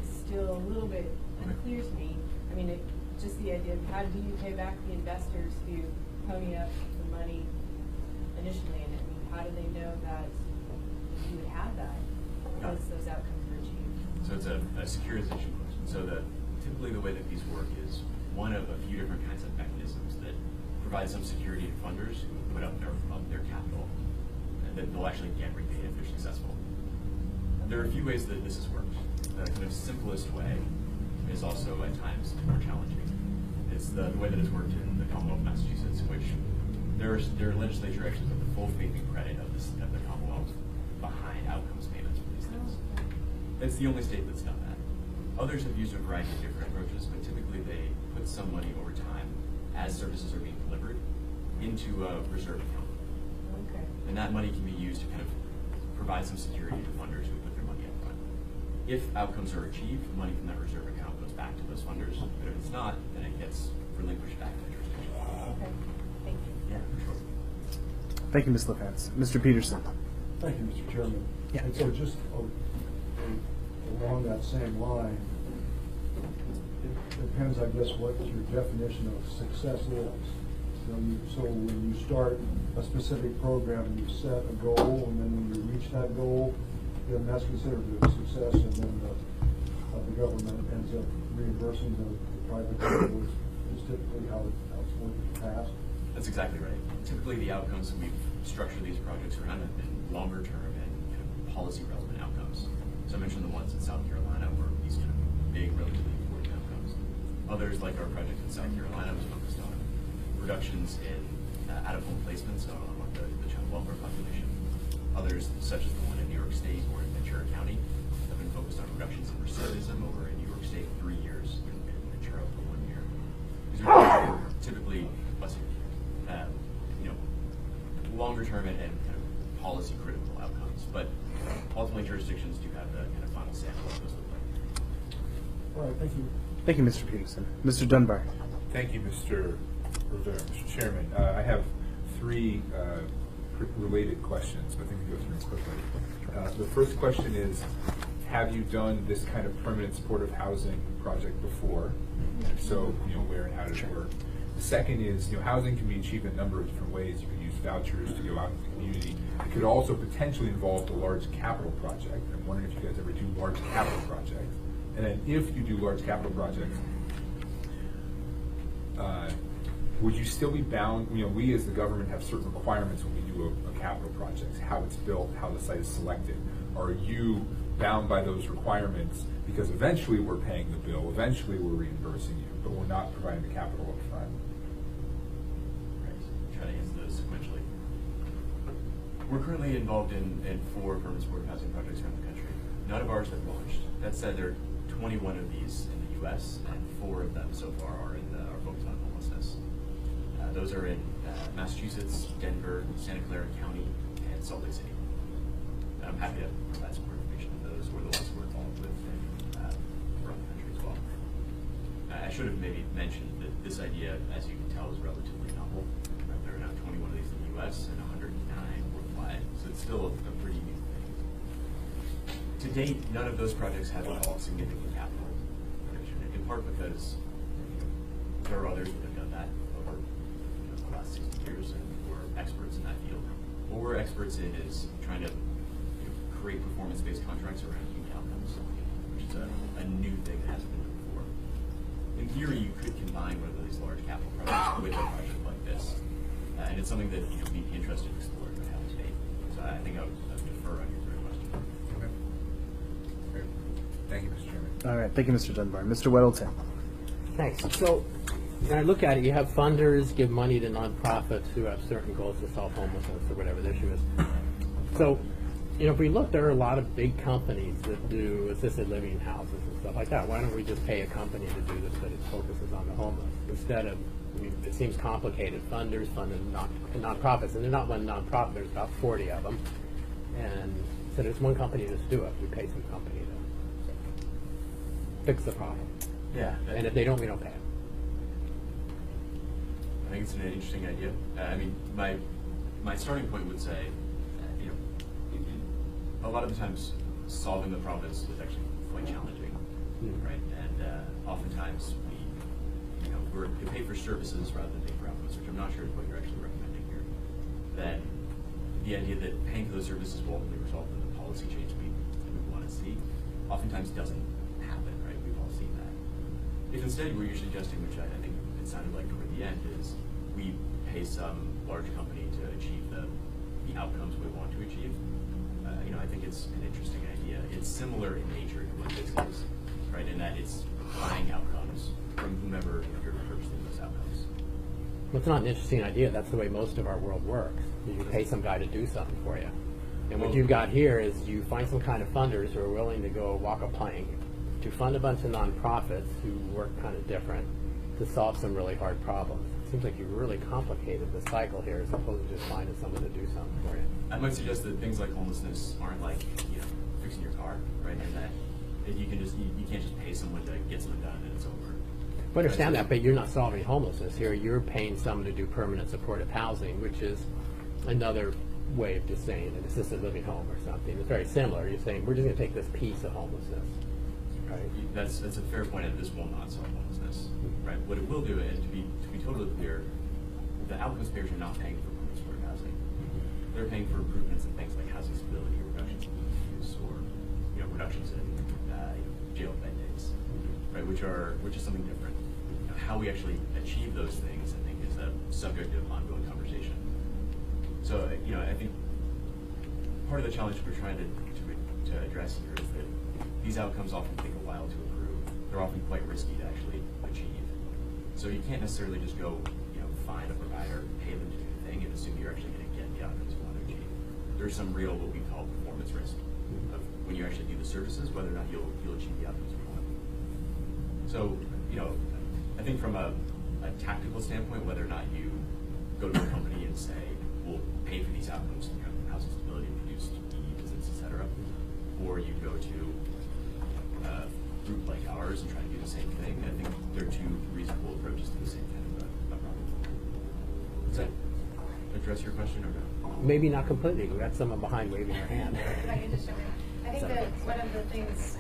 is still a little bit unclear to me. I mean, just the idea of how do you pay back the investors who pony up the money initially, and how do they know that you would have that once those outcomes are achieved? So it's a securitization question. So typically the way that these work is one of a few different kinds of mechanisms that provide some security to funders who put up their capital, and that they'll actually get repaid if they're successful. And there are a few ways that this has worked. The kind of simplest way is also at times more challenging. It's the way that it's worked in the Commonwealth of Massachusetts, in which their legislature actually put the full faith and credit of the Commonwealth behind outcomes payments for these things. It's the only state that's done that. Others have used a variety of different approaches, but typically they put some money over time as services are being delivered into a reserve account. Okay. And that money can be used to kind of provide some security to funders who put their money up front. If outcomes are achieved, money from that reserve account goes back to those funders. But if it's not, then it gets relinquished back to the jurisdiction. Okay, thank you. Yeah, for sure. Thank you, Ms. LaFance. Mr. Peterson. Thank you, Mr. Chairman. Yeah. And so just along that same line, it depends, I guess, what your definition of success is. So when you start a specific program, you set a goal, and then when you reach that goal, then that's considered a success, and then the government ends up reimbursing the private goal is typically how it's worked in the past. That's exactly right. Typically, the outcomes that we've structured these projects around have been longer term and kind of policy relevant outcomes. So I mentioned the ones in South Carolina were these kind of big, relatively important outcomes. Others, like our project in South Carolina, was focused on reductions in out-of-home placements among the child welfare population. Others, such as the one in New York State or in Ventura County, have been focused on reductions in recidivism over in New York State 3 years, in Ventura for 1 year. These are typically, longer term and kind of policy critical outcomes, but ultimately jurisdictions do have the kind of final say on what those look like. All right, thank you. Thank you, Mr. Peterson. Mr. Dunbar. Thank you, Mr. Rivera. Mr. Chairman, I have three related questions, but I think we go through them quickly. The first question is, have you done this kind of permanent supportive housing project before? And if so, where and how does it work? The second is, housing can be achieved in a number of different ways. You can use vouchers to go out into the community. It could also potentially involve a large capital project. I'm wondering if you guys ever do large capital projects. And then if you do large capital projects, would you still be bound? We as the government have certain requirements when we do a capital project, how it's built, how the site is selected. Are you bound by those requirements? Because eventually we're paying the bill, eventually we're reimbursing you, but we're not providing the capital up front. Right. Try to answer those sequentially. We're currently involved in 4 permanent supportive housing projects around the country. None of ours have launched. That said, there are 21 of these in the U.S., and 4 of them so far are focused on homelessness. Those are in Massachusetts, Denver, Santa Clara County, and Salt Lake City. I'm happy to provide some more information on those. We're the ones we're involved with around the country as well. I should have maybe mentioned that this idea, as you can tell, is relatively novel. There are now 21 of these in the U.S. and 109 worldwide, so it's still a pretty new thing. To date, none of those projects have involved significant capital provision, in part because there are others that have done that over the last 60 years, and we're experts in that field. What we're experts in is trying to create performance-based contracts around human outcomes, which is a new thing that hasn't been done before. In theory, you could combine one of these large capital projects with a project like this, and it's something that we'd be interested in exploring but haven't today. So I think I would defer on your third question. Okay. Great. Thank you, Mr. Chairman. All right. Thank you, Mr. Dunbar. Mr. Weddleton. Thanks. So when I look at it, you have funders give money to nonprofits who have certain goals to solve homelessness or whatever the issue is. So, if we look, there are a lot of big companies that do assisted living houses and stuff like that. Why don't we just pay a company to do this, but it focuses on the homeless instead of? It seems complicated. Funders funding nonprofits, and they're not one nonprofit. There's about 40 of them, and so there's one company to just do it. We pay some company to fix the problem. Yeah. And if they don't, we don't pay them. I think it's an interesting idea. My starting point would say, a lot of the times solving the problem is actually quite challenging, right? And oftentimes we pay for services rather than pay for outcomes, which I'm not sure is what you're actually recommending here. That the idea that paying for those services will ultimately result in the policy change we want to see, oftentimes doesn't happen, right? We've all seen that. If instead what you're suggesting, which I think it sounded like toward the end, is we pay some large company to achieve the outcomes we want to achieve, I think it's an interesting idea. It's similar in nature to what this is, right? In that it's buying outcomes from whomever you're purchasing those outcomes. Well, it's not an interesting idea. That's the way most of our world works. You pay some guy to do something for you. And what you've got here is you find some kind of funders who are willing to go walk a plank to fund a bunch of nonprofits who work kind of different to solve some really hard problems. seems like you really complicated the cycle here as opposed to just finding someone to do something for you. I might suggest that things like homelessness aren't like, fixing your car, right? And that you can just, you can't just pay someone to get something done and it's over. I understand that, but you're not solving homelessness here. You're paying someone to do permanent supportive housing, which is another way of just saying an assisted living home or something. It's very similar. You're saying, we're just going to take this piece of homelessness, right? That's a fair point, and this will not solve homelessness, right? What it will do, and to be totally clear, the outcomes payers are not paying for permanent supportive housing. They're paying for improvements in things like housing stability, reductions in use, or reductions in jail bed days, right? Which is something different. How we actually achieve those things, I think, is a subject of ongoing conversation. So, I think part of the challenge we're trying to address here is that these outcomes often take a while to accrue. They're often quite risky to actually achieve. So you can't necessarily just go, find a provider, pay them to do the thing, and assume you're actually going to get the outcomes you want to achieve. There's some real, what we call performance risk of when you actually do the services, whether or not you'll achieve the outcomes you want. So, I think from a tactical standpoint, whether or not you go to a company and say, we'll pay for these outcomes, housing stability, reduced ED visits, et cetera, or you go to a group like ours and try to do the same thing, I think there are two reasonable approaches to the same kind of a problem. Does that address your question or no? Maybe not completely. We got someone behind waving their hand. If I can just jump in. I think that one of the things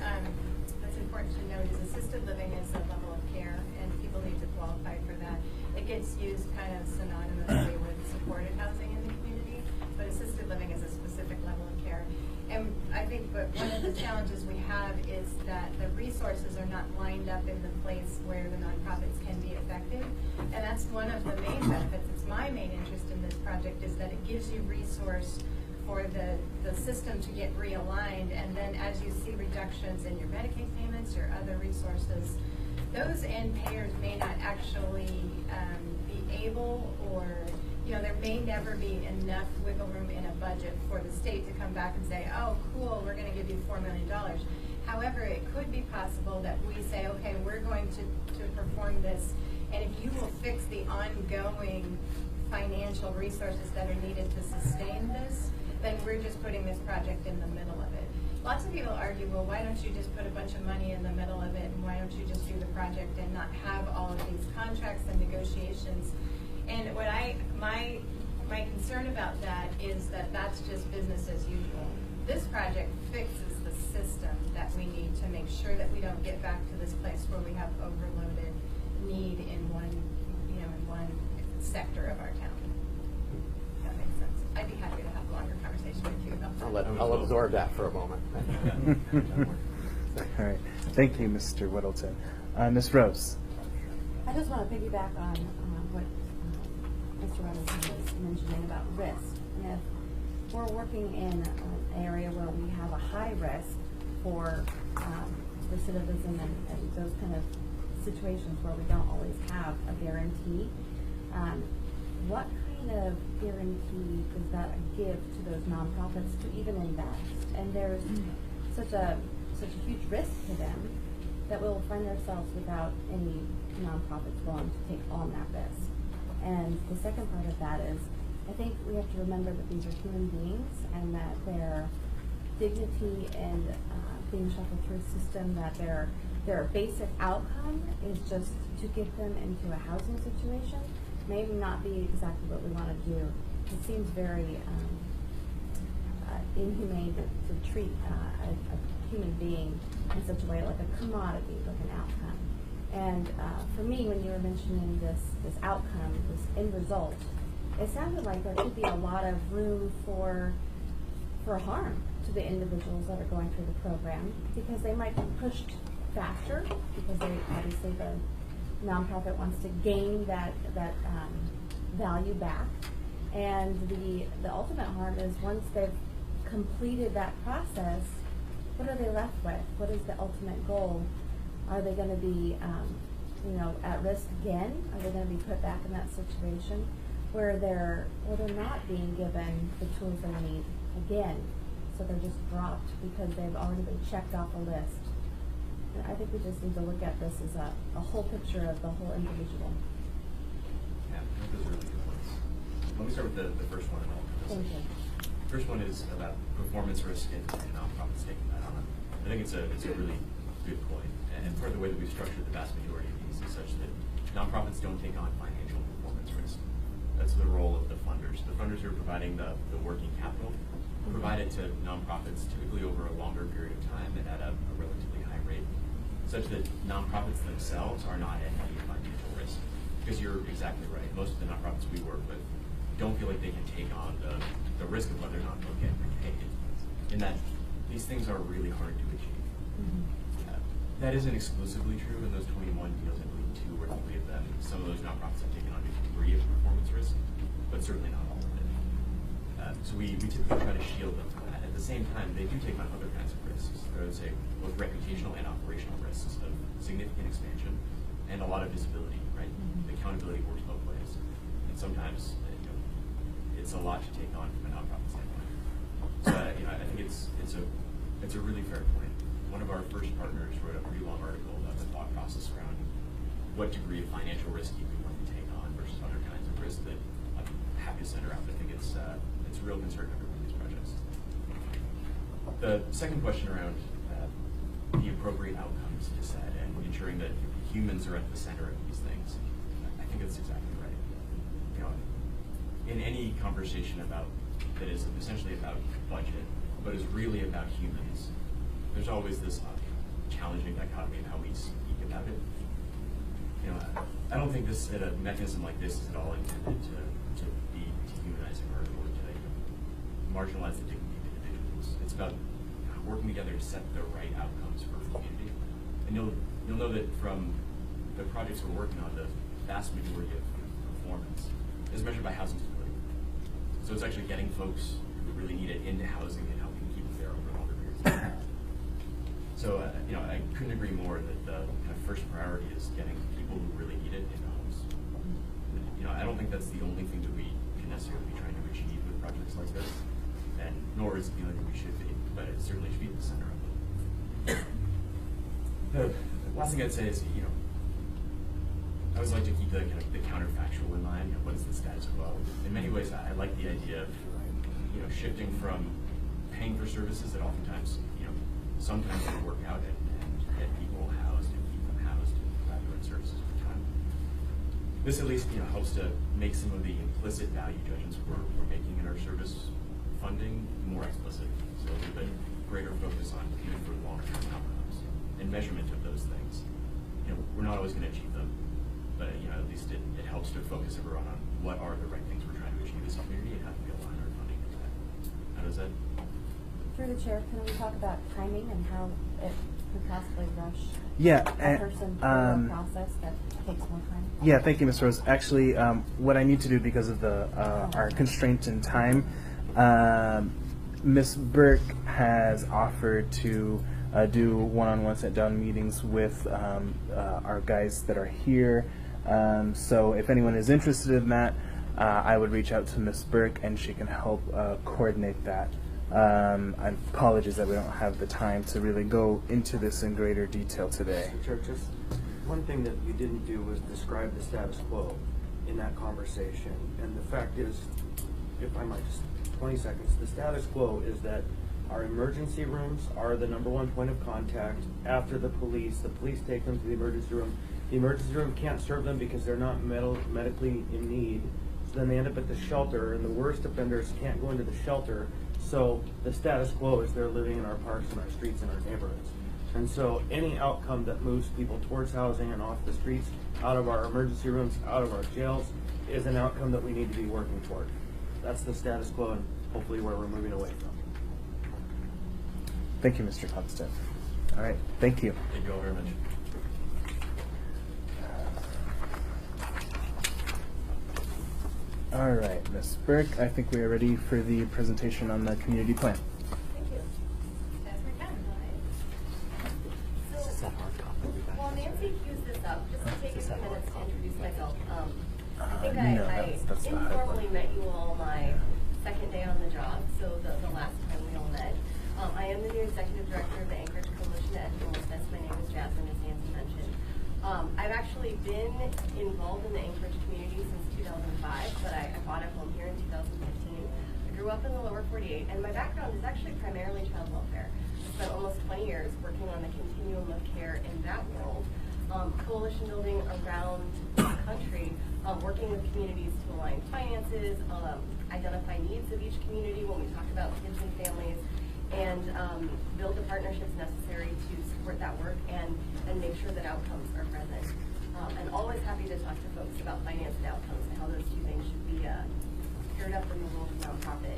that's important to note is assisted living is a level of care, and people need to qualify for that. It gets used kind of synonymously with supported housing in the community, but assisted living is a specific level of care. And I think one of the challenges we have is that the resources are not lined up in the place where the nonprofits can be effective. And that's one of the main benefits. It's my main interest in this project is that it gives you resource for the system to get realigned. And then as you see reductions in your Medicaid payments, your other resources, those end payers may not actually be able, or there may never be enough wiggle room in a budget for the state to come back and say, oh, cool, we're going to give you $4 million. However, it could be possible that we say, okay, we're going to perform this, and if you will fix the ongoing financial resources that are needed to sustain this, then we're just putting this project in the middle of it. Lots of people argue, well, why don't you just put a bunch of money in the middle of it, and why don't you just do the project and not have all of these contracts and negotiations? And what my concern about that is that that's just business as usual. This project fixes the system that we need to make sure that we don't get back to this place where we have overloaded need in one sector of our town. If that makes sense. I'd be happy to have a longer conversation with you about that. I'll absorb that for a moment. All right. Thank you, Mr. Whittleton. Ms. Rose. I just want to piggyback on what Mr. Robinson was mentioning about risk. And if we're working in an area where we have a high risk for recidivism and those kind of situations where we don't always have a guarantee, what kind of guarantee does that give to those nonprofits to even invest? And there's such a huge risk to them that we'll find ourselves without any nonprofits willing to take on that risk. And the second part of that is, I think we have to remember that these are human beings and that their dignity and being shuffled through a system, that their basic outcome is just to get them into a housing situation, may not be exactly what we want to do. It seems very inhumane to treat a human being in such a way, like a commodity, like an outcome. And for me, when you were mentioning this outcome, this end result, it sounded like there could be a lot of room for harm to the individuals that are going through the program, because they might be pushed faster, because obviously the nonprofit wants to gain that value back. And the ultimate harm is once they've completed that process, what are they left with? What is the ultimate goal? Are they going to be at risk again? Are they going to be put back in that situation where they're not being given the tools they need again? So they're just dropped because they've already been checked off a list. And I think we just need to look at this as a whole picture of the whole individual. Yeah. let me start with the first one. Thank you. First one is about performance risk and nonprofits taking that on. I think it's a really good point. And part of the way that we've structured the vast majority of these is such that nonprofits don't take on financial performance risk. That's the role of the funders. The funders are providing the working capital, provided to nonprofits typically over a longer period of time and at a relatively high rate, such that nonprofits themselves are not at any financial risk. Because you're exactly right. Most of the nonprofits we work with don't feel like they can take on the risk of whether or not they'll get repaid. In that these things are really hard to achieve. That isn't exclusively true in those 21 deals. I believe 2 or 3 of them. Some of those nonprofits have taken on a degree of performance risk, but certainly not all of it. So we typically try to shield them from that. At the same time, they do take on other kinds of risks. I would say both reputational and operational risks of significant expansion and a lot of visibility, right? The accountability works both ways. And sometimes it's a lot to take on from a nonprofit standpoint. So I think it's a really fair point. One of our first partners wrote a pretty long article about the thought process around what degree of financial risk you would want to take on versus other kinds of risk that I'm happy to send around. I think it's a real concern for every one of these projects. The second question around the appropriate outcomes to set and ensuring that humans are at the center of these things, I think that's exactly right. In any conversation that is essentially about budget, but is really about humans, there's always this challenging dichotomy of how we speak about it. I don't think a mechanism like this is at all intended to be dehumanizing or to marginalize the dignity of individuals. It's about working together to set the right outcomes for the community. And you'll know that from the projects we're working on, the vast majority of performance is measured by housing stability. So it's actually getting folks who really need it into housing and helping keep them there over longer periods of time. So, I couldn't agree more that the kind of first priority is getting people who really need it into homes. I don't think that's the only thing that we can necessarily be trying to achieve with projects like this, and nor is it feeling that we should be, but it certainly should be at the center of it. The last thing I'd say is, I always like to keep the counterfactual in mind. What is the status quo? In many ways, I like the idea of shifting from paying for services that oftentimes sometimes don't work out and get people housed and keep them housed and provide their own services over time. This at least helps to make some of the implicit value judgments we're making in our service funding more explicit. So a little bit greater focus on good for long-term outcomes and measurement of those things. We're not always going to achieve them, but at least it helps to focus everyone on what are the right things we're trying to achieve as a community and how do we align our funding with that. How does that? Through the chair, can we talk about timing and how it could possibly rush a person through a process that takes more time? Yeah, thank you, Ms. Rose. Actually, what I need to do because of our constraint in time, Ms. Burke has offered to do one-on-one sit-down meetings with our guys that are here. So if anyone is interested in that, I would reach out to Ms. Burke and she can help coordinate that. I apologize that we don't have the time to really go into this in greater detail today. Mr. Chair, just one thing that you didn't do was describe the status quo in that conversation. And the fact is, if I might just 20 seconds, the status quo is that our emergency rooms are the #1 point of contact after the police. The police take them to the emergency room. The emergency room can't serve them because they're not medically in need. So then they end up at the shelter, and the worst offenders can't go into the shelter. So the status quo is they're living in our parks and our streets and our neighborhoods. And so any outcome that moves people towards housing and off the streets, out of our emergency rooms, out of our jails, is an outcome that we need to be working toward. That's the status quo and hopefully where we're moving away from. Thank you, Mr. Constant. All right, thank you. Thank you all very much. All right, Ms. Burke, I think we are ready for the presentation on the community plan. Thank you. As we can. While Nancy cues this up, just to take a few minutes to introduce myself. I think no, I that's the hard informally one. met you all my second day on the job, so the last time we all met. I am the new executive director of the Anchorage Coalition to End Homelessness. My name is Jasmine, as Nancy mentioned. I've actually been involved in the Anchorage community since 2005, but I bought a home here in up in the lower 48, and my background is actually primarily child welfare. I spent almost 20 years working on the continuum of care in that world, coalition building around the country, working with communities to align finances, identify needs of each community when we talk about kids and families, and build the partnerships necessary to support that work and make sure that outcomes are present. And always happy to talk to folks about finance and outcomes and how those two things should be paired up in the world of nonprofit.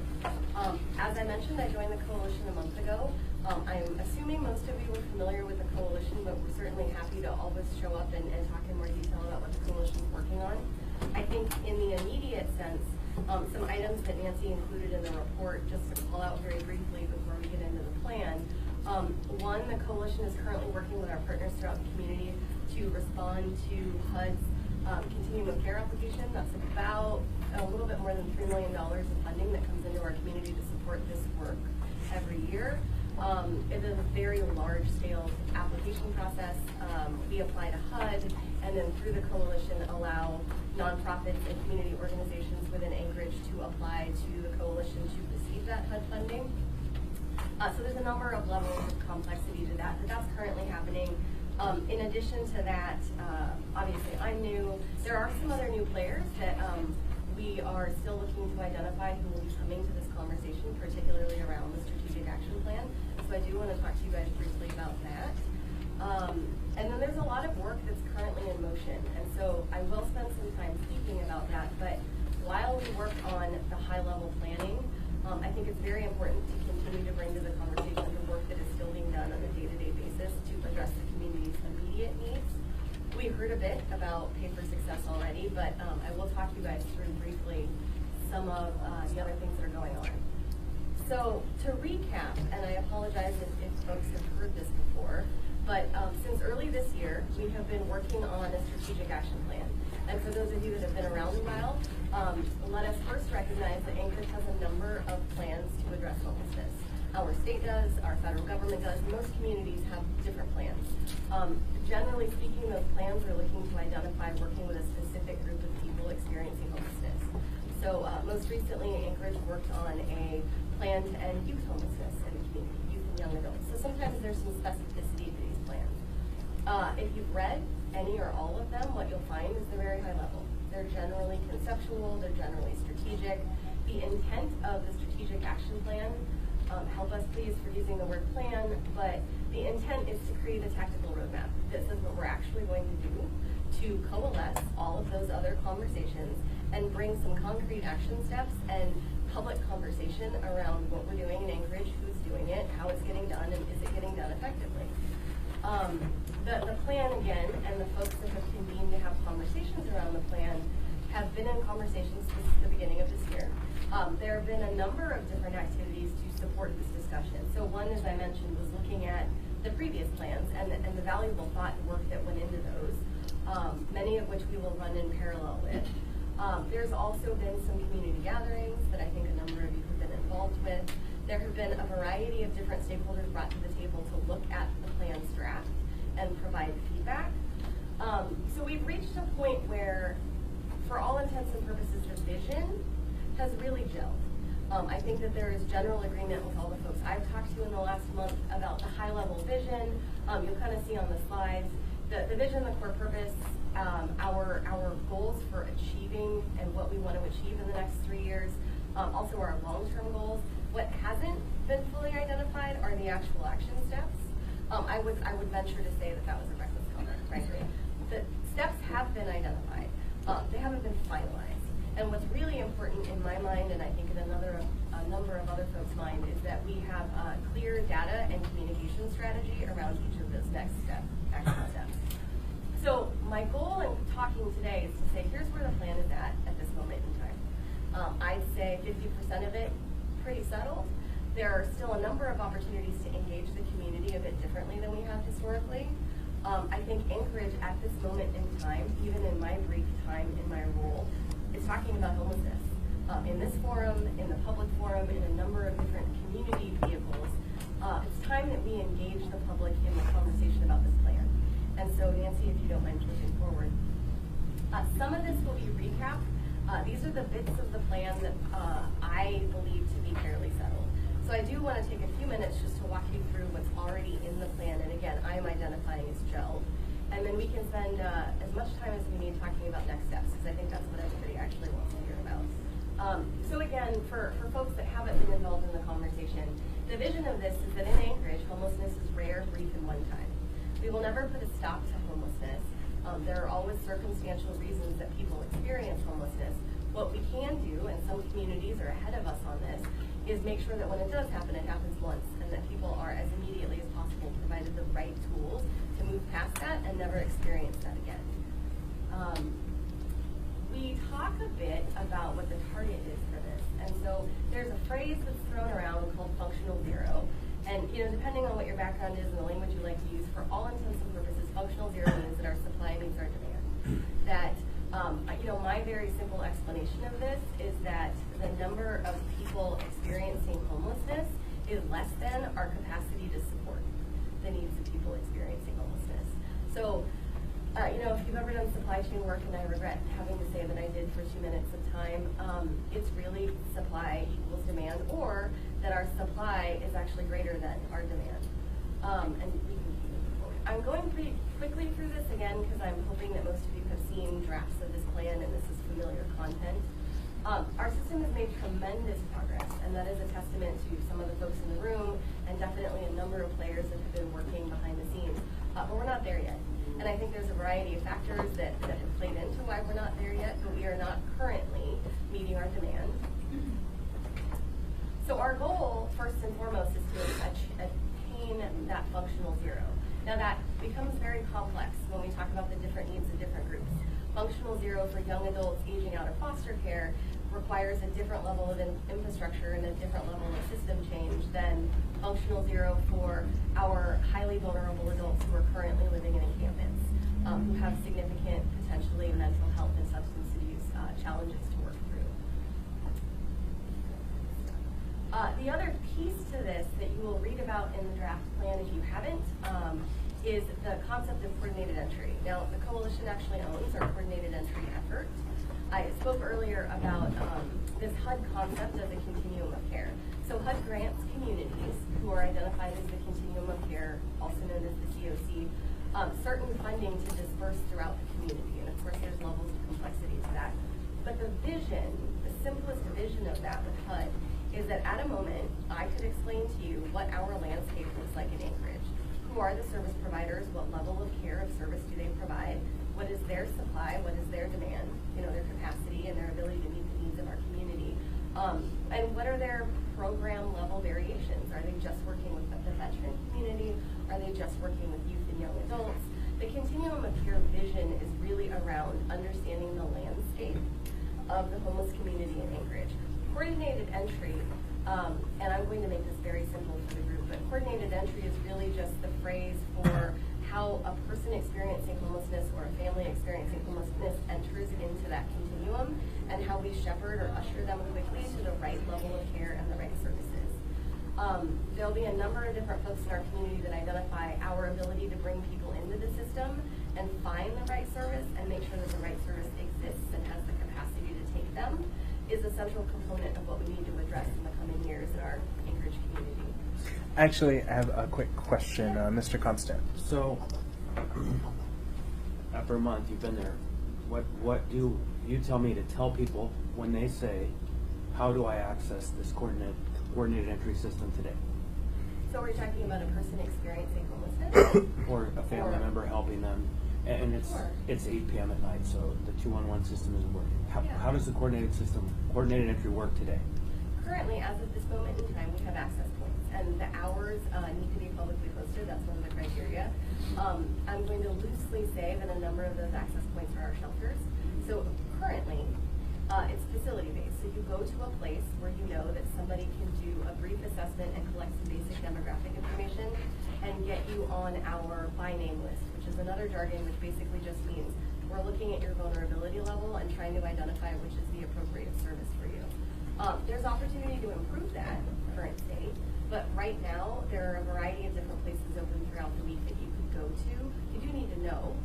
As I mentioned, I joined the coalition a month ago. I'm assuming most of you are familiar with the coalition, but we're certainly happy to always show up and talk in more detail about what the coalition is working on. I think in the immediate sense, some items that Nancy included in the report, just to call out very briefly before we get into the plan. One, the coalition is currently working with our partners throughout the community to respond to HUD's continuum of care application. That's about a little bit more than $3 million of funding that comes into our community to support this work every year. It is a very large-scale application process. We apply to HUD, and then through the coalition allow nonprofits and community organizations within Anchorage to apply to the coalition to receive that HUD funding. So there's a number of levels of complexity to that, but that's currently happening. In addition to that, obviously I'm new. There are some other new players that we are still looking to identify who will be coming to this conversation, particularly around the strategic action plan. So I do want to talk to you guys briefly about that. And then there's a lot of work that's currently in motion. And so I will spend some time speaking about that. But while we work on the high-level planning, I think it's very important to continue to bring to the conversation the work that is still being done on a day-to-day basis to address the community's immediate needs. We heard a bit about Pay for Success already, but I will talk to you guys through briefly some of the other things that are going on. So to recap, and I apologize if folks have heard this before, but since early this year, we have been working on a strategic action plan. And for those of you that have been around a while, let us first recognize that Anchorage has a number of plans to address homelessness. Our state does, our federal government does, most communities have different plans. Generally speaking, those plans are looking to identify working with a specific group of people experiencing homelessness. So most recently, Anchorage worked on a plan to end youth homelessness in the community, youth and young adults. So sometimes there's some specificity to these plans. If you've read any or all of them, what you'll find is they're very high level. They're generally conceptual, they're generally strategic. The intent of the strategic action plan, help us please for using the word plan, but the intent is to create a tactical roadmap. This is what we're actually going to do to coalesce all of those other conversations and bring some concrete action steps and public conversation around what we're doing in Anchorage, who's doing it, how it's getting done, and is it getting done effectively. The plan, again, and the folks that have convened to have conversations around the plan have been in conversations since the beginning of this year. There have been a number of different activities to support this discussion. So one, as I mentioned, was looking at the previous plans and the valuable thought and work that went into those, many of which we will run in parallel with. There's also been some community gatherings that I think a number of you have been involved with. There have been a variety of different stakeholders brought to the table to look at the plan's draft and provide feedback. So we've reached a point where, for all intents and purposes, the vision has really gelled. I think that there is general agreement with all the folks I've talked to in the last month about the high-level vision. You'll kind of see on the slides the vision, the core purpose, our goals for achieving and what we want to achieve in the next 3 years, also our long-term goals. What hasn't been fully identified are the actual action steps. I would venture to say that was a reckless comment, frankly. The steps have been identified. They haven't been finalized. And what's really important in my mind, and I think in a number of other folks' mind, is that we have a clear data and communication strategy around each of those next action steps. So my goal in talking today is to say, here's where the plan is at this moment in time. I'd say 50% of it pretty settled. There are still a number of opportunities to engage the community a bit differently than we have historically. I think Anchorage at this moment in time, even in my brief time in my role, is talking about homelessness. In this forum, in the public forum, in a number of different community vehicles, it's time that we engage the public in the conversation about this plan. And so, Nancy, if you don't mind moving forward. Some of this will be recap. These are the bits of the plan that I believe to be be fairly settled. So I do want to take a few minutes just to walk you through what's already in the plan, and again, I am identifying as gelled. And then we can spend as much time as we need talking about next steps, because I think that's what everybody actually wants to hear about. So again, for folks that haven't been involved in the conversation, the vision of this is that in Anchorage, homelessness is rare, brief, and one time. We will never put a stop to homelessness. There are always circumstantial reasons that people experience homelessness. What we can do, and some communities are ahead of us on this, is make sure that when it does happen, it happens once, and that people are as immediately as possible provided the right tools to move past that and never experience that again. We talk a bit about what the target is for this, and so there's a phrase that's thrown around called functional zero, and depending on what your background is and the language you like to use, for all intents and purposes, functional zero means that our supply meets our demand. That my very simple explanation of this is that the number of people experiencing homelessness is less than our capacity to support the needs of people experiencing homelessness. So, if you've ever done supply chain work, and I regret having to say that I did for 2 minutes of time, it's really supply equals demand, or that our supply is actually greater than our demand. And we can keep moving forward. I'm going pretty quickly through this again because I'm hoping that most of you have seen drafts of this plan and this is familiar content. Our system has made tremendous progress, and that is a testament to some of the folks in the room and definitely a number of players that have been working behind the scenes. But we're not there yet. And I think there's a variety of factors that have played into why we're not there yet, but we are not currently meeting our demand. So our goal, first and foremost, is to attain that functional zero. Now that becomes very complex when we talk about the different needs of different groups. Functional zero for young adults aging out of foster care requires a different level of infrastructure and a different level of system change than functional zero for our highly vulnerable adults who are currently living in encampments, who have significant, potentially mental health and substance abuse challenges to work through. The other piece to this that you will read about in the draft plan if you haven't is the concept of coordinated entry. Now, the coalition actually owns our coordinated entry effort. I spoke earlier about this HUD concept of the continuum of care. So HUD grants communities who are identified as the continuum of care, also known as the COC, certain funding to disperse throughout the community. And of course, there's levels of complexity to that. But the vision, the simplest vision of that with HUD is that at a moment, I could explain to you what our landscape looks like in Anchorage. Who are the service providers? What level of care of service do they provide? What is their supply? What is their demand? Their capacity and their ability to meet the needs of our community. And what are their program level variations? Are they just working with the veteran community? Are they just working with youth and young adults? The continuum of care vision is really around understanding the landscape of the homeless community in Anchorage. Coordinated entry, and I'm going to make this very simple for the group, but coordinated entry is really just the phrase for how a person experiencing homelessness or a family experiencing homelessness enters into that continuum, and how we shepherd or usher them quickly to the right level of care and the right services. There'll be a number of different folks in our community that identify our ability to bring people into the system and find the right service and make sure that the right service exists and has the capacity to take them is a central component of what we need to address in the coming years in our Anchorage community. Actually, I have a quick question, Mr. Constant. So, after a month you've been there, what do you tell me to tell people when they say, how do I access this coordinated entry system today? So we're talking about a person experiencing homelessness? Or a family member helping them, and it's 8 p.m. at night, so the 211 system isn't working. How does the coordinated entry work today? Currently, as of this moment in time, we have access points, and the hours need to be publicly posted. That's one of the criteria. I'm going to loosely say that a number of those access points are our shelters. So currently, it's facility-based. So you go to a place where you know that somebody can do a brief assessment and collect some basic demographic information and get you on our by name list, which is another jargon which basically just means we're looking at your vulnerability level and trying to identify which is the appropriate service for you. There's opportunity to improve that current state, but right now there are a variety of different places open throughout the week that you could go to. You do need to know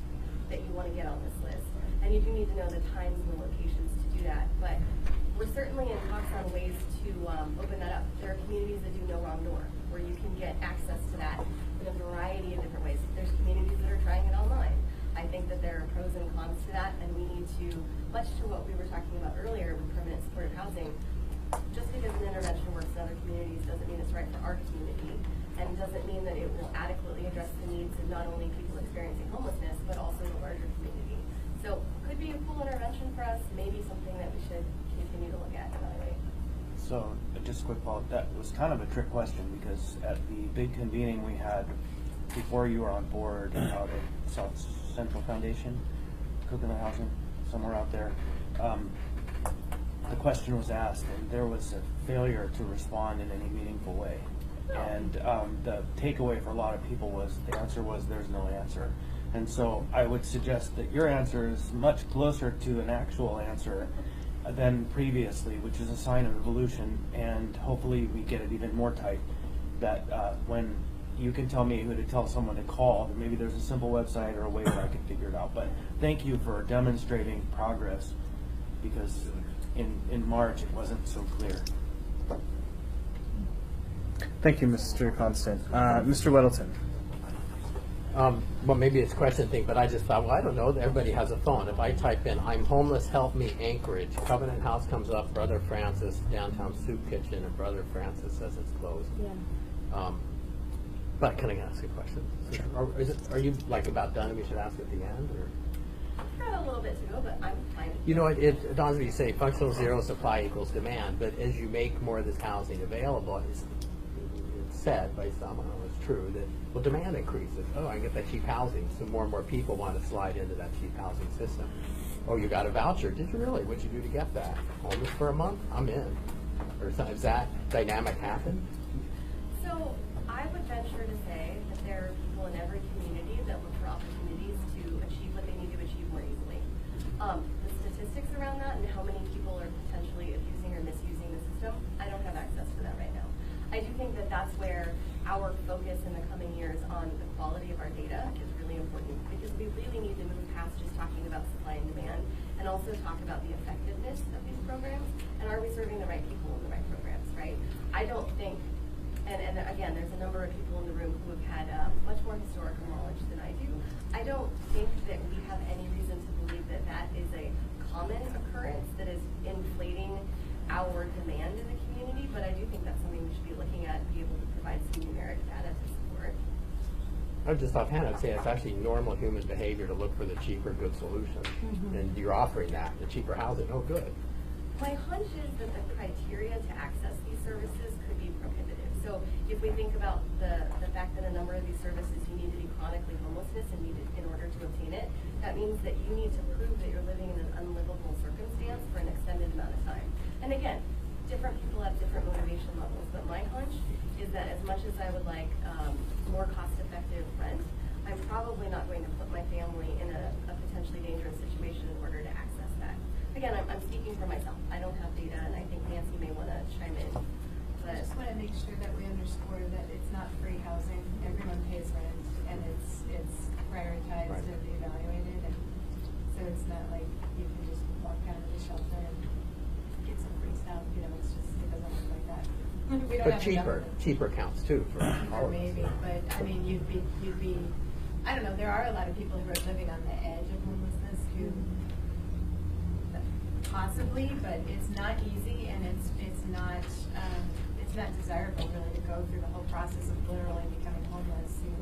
that you want to get on this list, and you do need to know the times and the locations to do that, but we're certainly in talks on ways to open that up. There are communities that do no wrong door, where you can get access to that in a variety of different ways. There's communities that are trying it online. I think that there are pros and cons to that, and we need to, much to what we were talking about earlier with permanent supportive housing, just because an intervention works in other communities doesn't mean it's right for our community, and doesn't mean that it will adequately address the needs of not only people experiencing homelessness, but also the larger community. So could be a cool intervention for us, maybe something that we should continue to look at and evaluate. So, just a quick follow-up, that was kind of a trick question, because at the big convening we had before you were on board out at South Central Foundation, Coconut Housing, somewhere out there, the question was asked, and there was a failure to respond in any meaningful way. And the takeaway for a lot of people was, the answer was, there's no answer. And so I would suggest that your answer is much closer to an actual answer than previously, which is a sign of evolution, and hopefully we get it even more tight, that when you can tell me who to tell someone to call, that maybe there's a simple website or a way where I can figure it out. But thank you for demonstrating progress, because in March it wasn't so clear. Thank you, Mr. Constant. Mr. Weddleton. Well, maybe it's a question thing, but I just thought, well, I don't know. Everybody has a phone. If I type in, I'm homeless, help me, Anchorage, Covenant House comes up, Brother Francis, Downtown Soup Kitchen, and Brother Francis says it's closed. Yeah. But can I ask a question? Sure. Are you like about done and we should ask at the end? Or? Got a little bit to go, but I'm fine. You know, it dawns on me, you say functional zero supply equals demand, but as you make more of this housing available, it's said by some, I don't know if it's true, that, well, demand increases. Oh, I can get that cheap housing, so more and more people want to slide into that cheap housing system. Oh, you got a voucher. Did you really? What'd you do to get that? Homeless for a month? I'm in. Or does that dynamic happen? So I would venture to say that there are people in every community that look for opportunities to achieve what they need to achieve more easily. The statistics around that and how many people are potentially abusing or misusing the system, I don't have access to that right now. I do think that that's where our focus in the coming years on the quality of our data is really important, because we really need to move past just talking about supply and demand and also talk about the effectiveness of these programs, and are we serving the right people in the right programs, right? I don't think, and again, there's a number of people in the room who have had much more historical knowledge than I do. I don't think that we have any reason to believe that that is a common occurrence that is inflating our demand in the community, but I do think that's something we should be looking at, be able to provide some numeric data to support. I would just offhand, I'd say it's actually normal human behavior to look for the cheaper, good solution. And you're offering that, the cheaper housing, oh good. My hunch is that the criteria to access these services could be prohibitive. So if we think about the fact that a number of these services you need to be chronically homelessness and need it in order to obtain it, that means that you need to prove that you're living in an unlivable circumstance for an extended amount of time. And again, different people have different motivation levels, but my hunch is that as much as I would like more cost-effective rent, I'm probably not going to put my family in a potentially dangerous situation in order to access that. Again, I'm speaking for myself. I don't have data, and I think Nancy may want to chime in. I just want to make sure that we underscore that it's not free housing. Everyone pays rent, and it's prioritized and evaluated, and so it's not like you can just walk out of the shelter and get some free stuff. You know, it's just, it doesn't work like that. We don't But have cheaper counts too for all of us. maybe, but I mean, you'd be. I don't know. There are a lot of people who are living on the edge of homelessness who possibly, but it's not easy, and it's not desirable really to go through the whole process of literally becoming homeless. You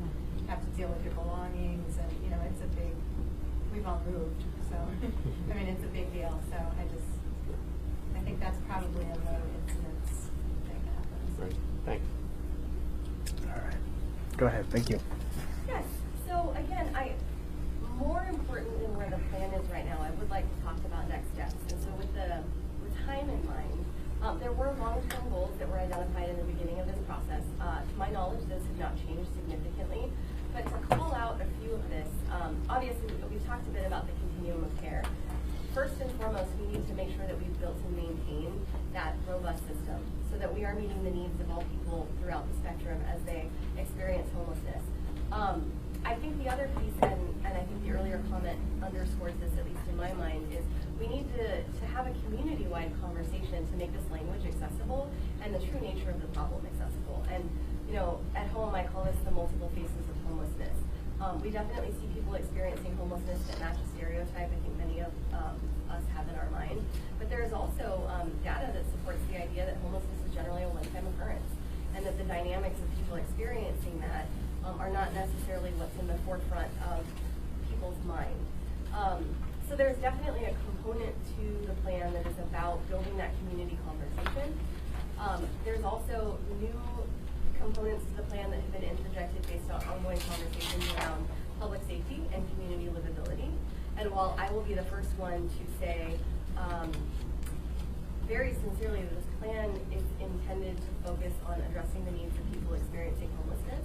have to deal with your belongings, and you know it's a big. We've all moved, so I mean it's a big deal. So I think that's probably a low incidence thing that happens. Right. Thanks. All right. Go ahead. Thank you. Yes. So again, more important than where the plan is right now, I would like to talk about next steps. And so with time in mind, there were long-term goals that were identified in the beginning of this process. To my knowledge, those have not changed significantly. But to call out a few of this, obviously we've talked a bit about the continuum of care. First and foremost, we need to make sure that we've built and maintained that robust system so that we are meeting the needs of all people throughout the spectrum as they experience homelessness. I think the other piece, and I think the earlier comment underscores this, at least in my mind, is we need to have a community-wide conversation to make this language accessible and the true nature of the problem accessible. And, you know, at home I call this the multiple faces of homelessness. We definitely see people experiencing homelessness that match a stereotype I think many of us have in our mind. But there is also data that supports the idea that homelessness is generally a one-time occurrence, and that the dynamics of people experiencing that are not necessarily what's in the forefront of people's mind. So there's definitely a component to the plan that is about building that community conversation. There's also new components to the plan that have been interjected based on ongoing conversations around public safety and community livability. And while I will be the first one to say very sincerely that this plan is intended to focus on addressing the needs of people experiencing homelessness,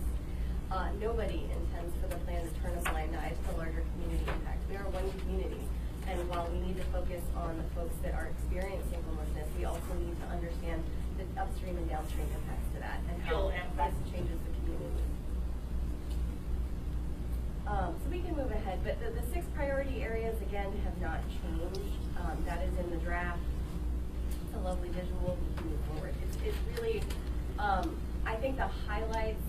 nobody intends for the plan to turn a blind eye to the larger community impact. We are one community, and while we need to focus on the folks that are experiencing homelessness, we also need to understand the upstream and downstream impacts to that and how this changes the community. So we can move ahead, but the 6 priority areas, again, have not changed. That is in the draft. It's a lovely visual. We can move forward. It's really, I think the highlights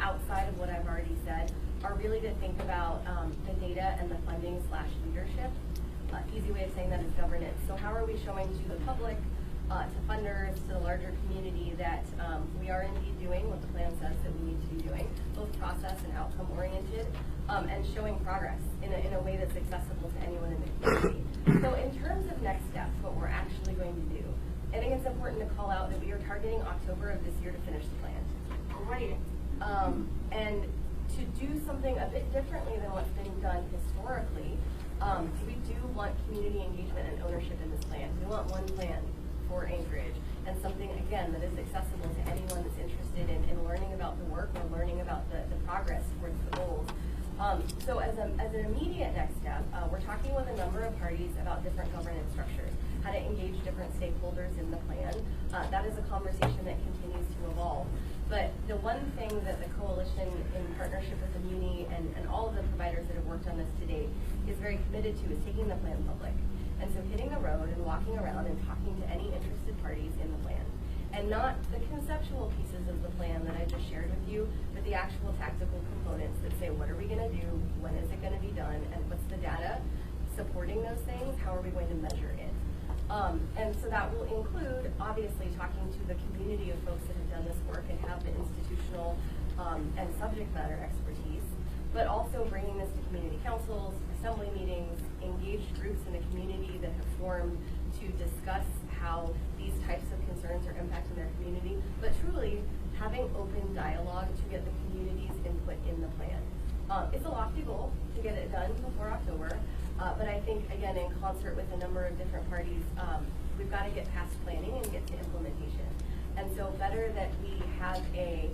outside of what I've already said are really to think about the data and the funding / leadership. Easy way of saying that is governance. So how are we showing to the public, to funders, to the larger community that we are indeed doing what the plan says that we need to be doing, both process and outcome oriented, and showing progress in a way that's accessible to anyone in the community. So in terms of next steps, what we're actually going to do, I think it's important to call out that we are targeting October of this year to finish the plan. Right. And to do something a bit differently than what's been done historically, we do want community engagement and ownership in this plan. We want one plan for Anchorage, and something, again, that is accessible to anyone that's interested in learning about the work or learning about the progress towards the goals. So as an immediate next step, we're talking with a number of parties about different governance structures, how to engage different stakeholders in the plan. That is a conversation that continues to evolve. But the one thing that the coalition, in partnership with the Muni and all of the providers that have worked on this to date, is very committed to is taking the plan public. And so hitting the road and walking around and talking to any interested parties in the plan. And not the conceptual pieces of the plan that I just shared with you, but the actual tactical components that say, what are we going to do, when is it going to be done, and what's the data supporting those things, how are we going to measure it. And so that will include, obviously, talking to the community of folks that have done this work and have the institutional and subject matter expertise, but also bringing this to community councils, assembly meetings, engaged groups in the community that have formed to discuss how these types of concerns are impacting their community, but truly having open dialogue to get the community's input in the plan. It's a lofty goal to get it done before October, but I think, again, in concert with a number of different parties, we've got to get past planning and get to implementation. And so better that we have a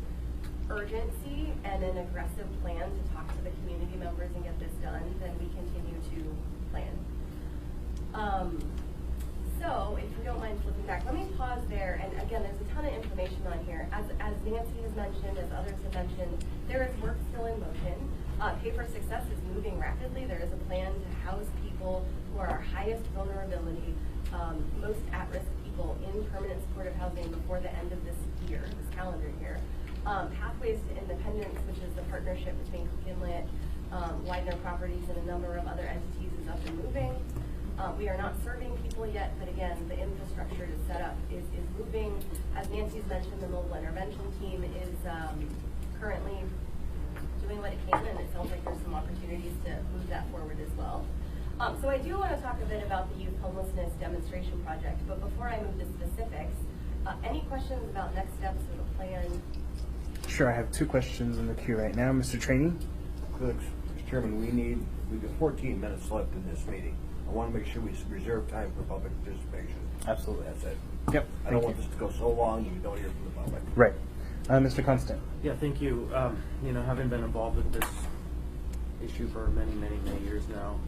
urgency and an aggressive plan to talk to the community members and get this done than we continue to plan. So, if you don't mind flipping back, let me pause there. And again, there's a ton of information on here. As Nancy has mentioned, as others have mentioned, there is work still in motion. Pay for Success is moving rapidly. There is a plan to house people who are our highest vulnerability, most at-risk people in permanent supportive housing before the end of this year, this calendar year. Pathways to Independence, which is the partnership between Cook Inlet, Widener Properties, and a number of other entities, is up and moving. We are not serving people yet, but again, the infrastructure to set up is moving. As Nancy's mentioned, the mobile intervention team is currently doing what it can, and it sounds like there's some opportunities to move that forward as well. So I do want to talk a bit about the youth homelessness demonstration project, but before I move to specifics, any questions about next steps of the plan? Sure, I have 2 questions in the queue right now. Mr. Trainee? Mr. Chairman, we've got 14 minutes left in this meeting. I want to make sure we reserve time for public participation. Absolutely. That's it. Yep. I don't want this to go so long that we don't hear from the public. Right. Mr. Constant? Yeah, thank you. You know, having been involved with this issue for many, many, many years now,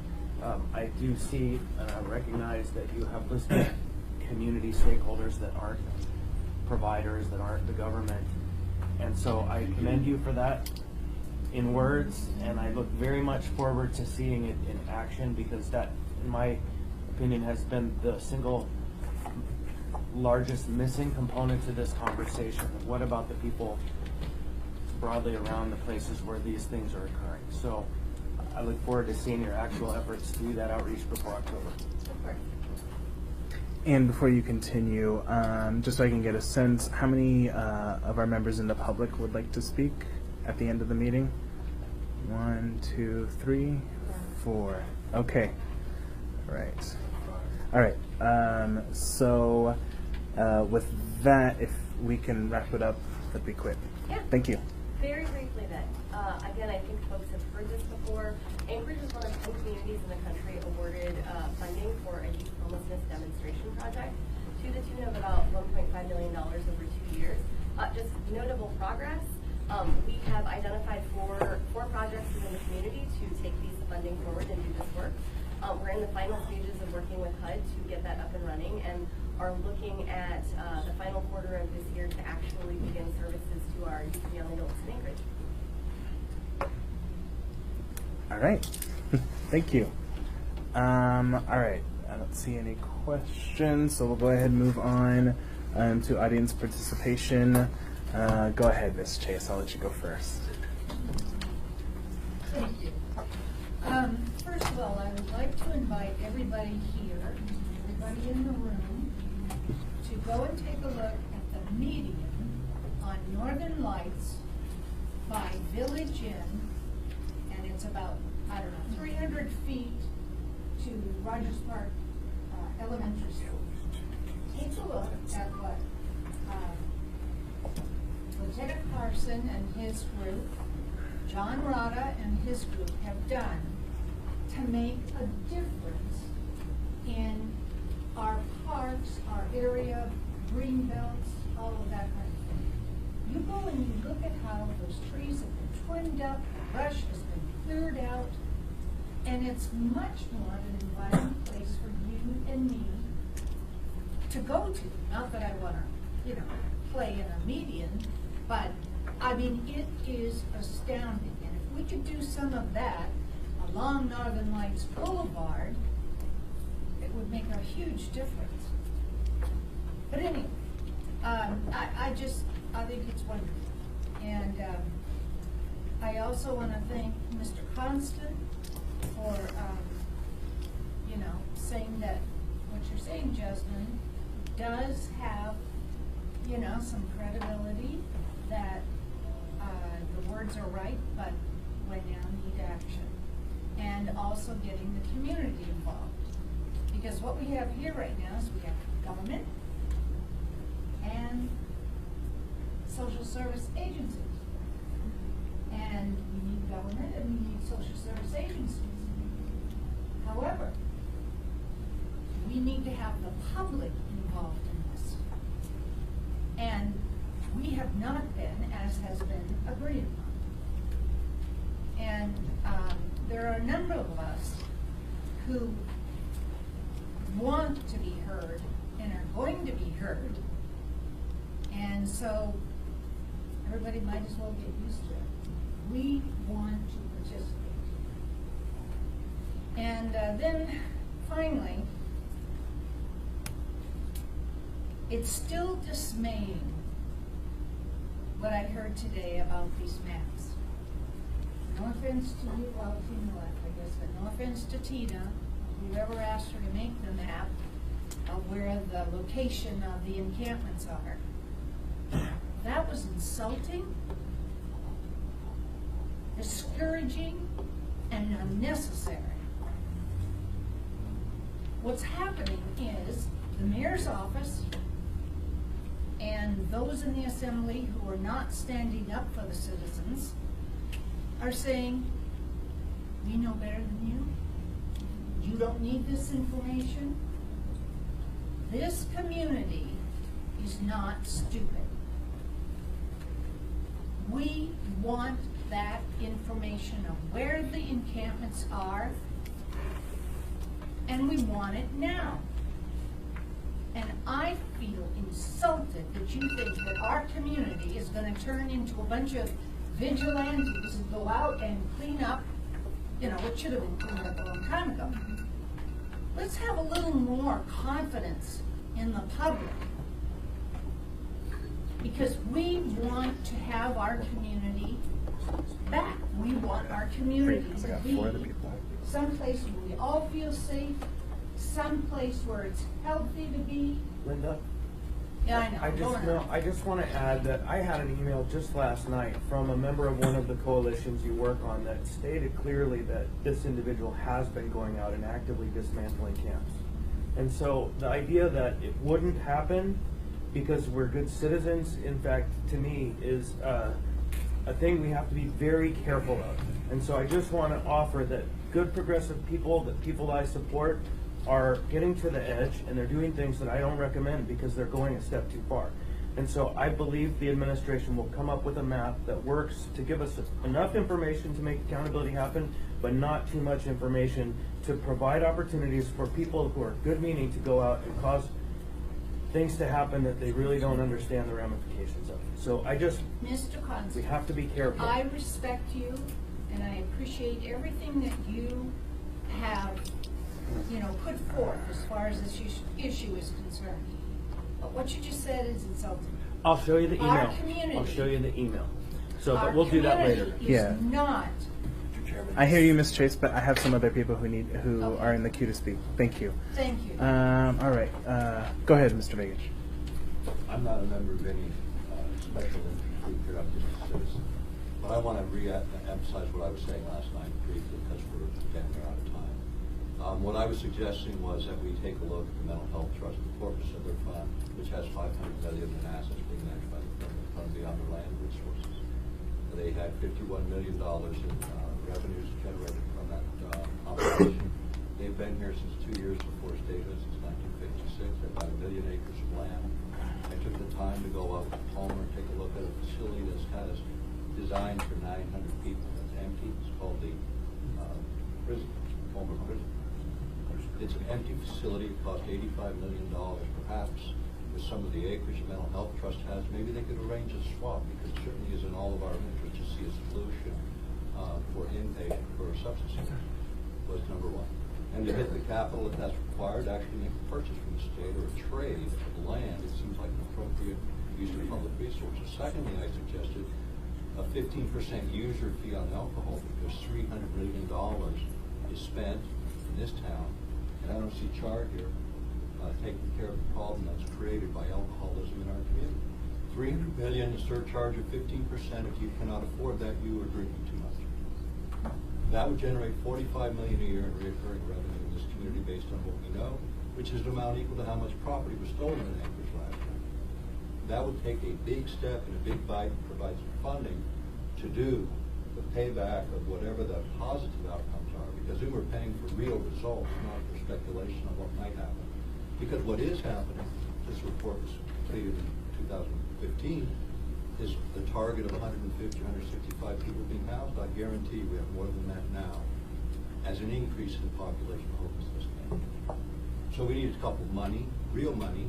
I do see and I recognize that you have listed community stakeholders that aren't providers, that aren't the government. And so I commend you for that. in words, and I look very much forward to seeing it in action, because that, in my opinion, has been the single largest missing component to this conversation. What about the people broadly around the places where these things are occurring? So I look forward to seeing your actual efforts to do that outreach before October. And before you continue, just so I can get a sense, how many of our members in the public would like to speak at the end of the meeting? 1, 2, 3, 4. Okay. Right. All right. So with that, if we can wrap it up, that'd be quick. Yeah. Thank you. Very briefly then, again, I think folks have heard this before. Anchorage is one of 10 communities in the country awarded funding for a youth homelessness demonstration project to the tune of about $1.5 million over 2 years. Just notable progress. We have identified four projects within the community to take these funding forward and do this work. We're in the final stages of working with HUD to get that up and running, and are looking at the final quarter of this year to actually begin services to our youth and young adults in Anchorage. All right. Thank you. All right. I don't see any questions, so we'll go ahead and move on to audience participation. Go ahead, Ms. Chase. I'll let you go first. Thank you. First of all, I would like to invite everybody here, everybody in the room, to go and take a look at the median on Northern Lights by Village Inn, and it's about, I don't know, 300 feet to Rogers Park Elementary School. Take a look at what Lieutenant Carson and his group, John Rada and his group have done to make a difference in our parks, our area, green belts, all of that kind of thing. You go and you look at how those trees have been trimmed up, the brush has been cleared out, and it's much more of an inviting place for you and me to go to. Not that I want to, play in a median, but I mean, it is astounding. And if we could do some of that along Northern Lights Boulevard, it would make a huge difference. But anyway, I think it's wonderful. And I also want to thank Mr. Constant for, saying that what you're saying, Jasmine, does have, some credibility, that the words are right, but we now need action. And also getting the community involved. Because what we have here right now is we have government and social service agencies. And we need government and we need social service agencies. However, we need to have the public involved in this. And we have not been, as has been agreed upon. And there are a number of us who want to be heard and are going to be heard. And so everybody might as well get used to it. We want to participate. And then finally, it's still dismaying what I heard today about these maps. No offense to you, well, Tina left, I guess, but no offense to Tina, whoever asked her to make the map of where the location of the encampments are. That was insulting, discouraging, and unnecessary. What's happening is the mayor's office and those in the assembly who are not standing up for the citizens are saying, we know better than you. You don't need this information. This community is not stupid. We want that information of where the encampments are, and we want it now. And I feel insulted that you think that our community is going to turn into a bunch of vigilantes who go out and clean up, you know, what should have been cleaned up a long time ago. Let's have a little more confidence in the public. Because we want to have our community back. We want our community to be someplace where we all feel safe, someplace where it's healthy to be. Linda? Yeah, I know. I just want to add that I had an email just last night from a member of one of the coalitions you work on that stated clearly that this individual has been going out and actively dismantling camps. And so the idea that it wouldn't happen because we're good citizens, in fact, to me, is a thing we have to be very careful of. And so I just want to offer that good progressive people, that people I support, are getting to the edge and they're doing things that I don't recommend because they're going a step too far. And so I believe the administration will come up with a map that works to give us enough information to make accountability happen, but not too much information to provide opportunities for people who are good meaning to go out and cause things to happen that they really don't understand the ramifications of. So I just, Mr. Constable, we have to be careful. I respect you and I appreciate everything that you have, you know, put forth as far as this issue is concerned. But what you just said is insulting. I'll show you the email. Our community. I'll show you the email. So, Our but we'll do that later. community is not. I hear you, Ms. Chase, but I have some other people who are in the queue to speak. Thank you. Thank you. All right. Go ahead, Mr. Vegas. I'm not a member of any special interest group here. I'm just a citizen. But I want to re-emphasize what I was saying last night briefly because we're getting out of time. What I was suggesting was that we take a look at the Mental Health Trust, the corpus of their fund, which has $500 million in assets being managed by the fund beyond their land resources. They had $51 million in revenues generated from that operation. They've been here since 2 years before statehood, since 1956. They've got 1 million acres of land. I took the time to go up to Palmer and take a look at a facility that's kind of designed for 900 people. That's empty. It's called the prison, Palmer Prison. It's an empty facility. It cost $85 million. Perhaps with some of the acreage the Mental Health Trust has, maybe they could arrange a swap, because it certainly is in all of our interest to see a solution for inpatient, for substance use, was number one. And to hit the capital, if that's required, actually make a purchase from the state or a trade of the land, it seems like an appropriate use of public resources. Secondly, I suggested a 15% user fee on alcohol, because $300 million is spent in this town, and I don't see Char here taking care of the problem that's created by alcoholism in our community. $300 million, a surcharge of 15%. If you cannot afford that, you are drinking too much. That would generate $45 million a year in recurring revenue in this community based on what we know, which is an amount equal to how much property was stolen in Anchorage last year. That would take a big step and a big bite and provide some funding to do the payback of whatever the positive outcomes are, because then we're paying for real results, not for speculation on what might happen. Because what is happening, this report was completed in 2015, is the target of 150, 165 people being housed. I guarantee we have more than that now, as an increase in the population of homelessness. So we need a couple of money, real money.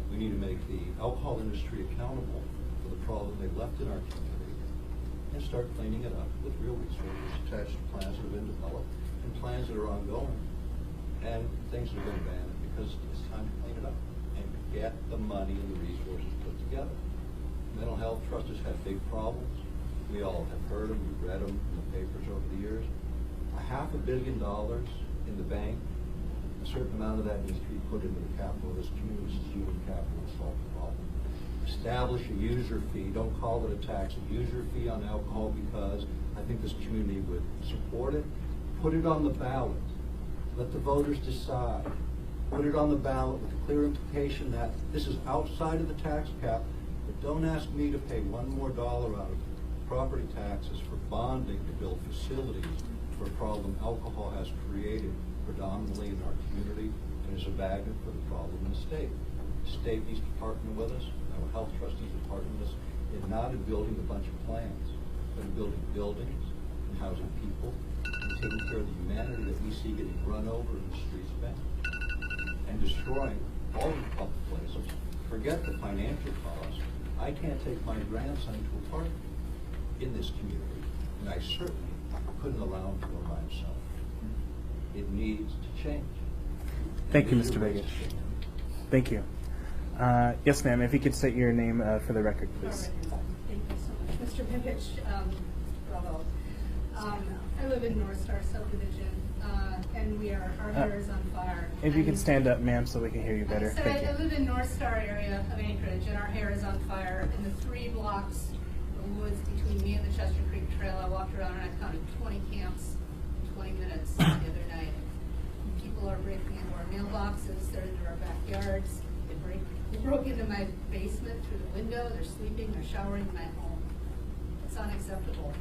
We need to make the alcohol industry accountable for the problem they've left in our community, and start cleaning it up with real resources attached to plans that have been developed and plans that are ongoing, and things that have been abandoned, because it's time to clean it up and get the money and the resources put together. Mental Health Trust has had big problems. We all have heard them, we've read them in the papers over the years. $500 million in the bank, a certain amount of that needs to be put into the capital of this community. This is human capital to solve the problem. Establish a user fee, don't call it a tax, a user fee on alcohol, because I think this community would support it. Put it on the ballot. Let the voters decide. Put it on the ballot with a clear implication that this is outside of the tax cap. But don't ask me to pay $1 more out of property taxes for bonding to build facilities for a problem alcohol has created predominantly in our community, and is a magnet for the problem in the state. The state needs to partner with us. Our health trust needs to partner with us in not in building a bunch of plans, but in building buildings and housing people and taking care of the humanity that we see getting run over in the streets of Anchorage and destroying all of the public places. Forget the financial cost. I can't take my grandson to a park in this community, and I certainly couldn't allow him to go by himself. It needs to change. Thank you, These are Mr. ways Vegas. to change. Thank you. Yes, ma'am. If you could state your name for the record, please. Thank you so much. Mr. Biggich, bravo. I live in North Star subdivision, and our hair is on fire. If you And- could stand up, ma'am, so we can hear you better. So Thank I you. live in North Star area of Anchorage, and our hair is on fire. In the 3 blocks of woods between me and the Chester Creek Trail, I walked around and I counted 20 camps in 20 minutes the other night. People are breaking into our mailboxes, they're into our backyards. They broke into my basement through the window. They're sleeping, they're showering in my home. It's unacceptable.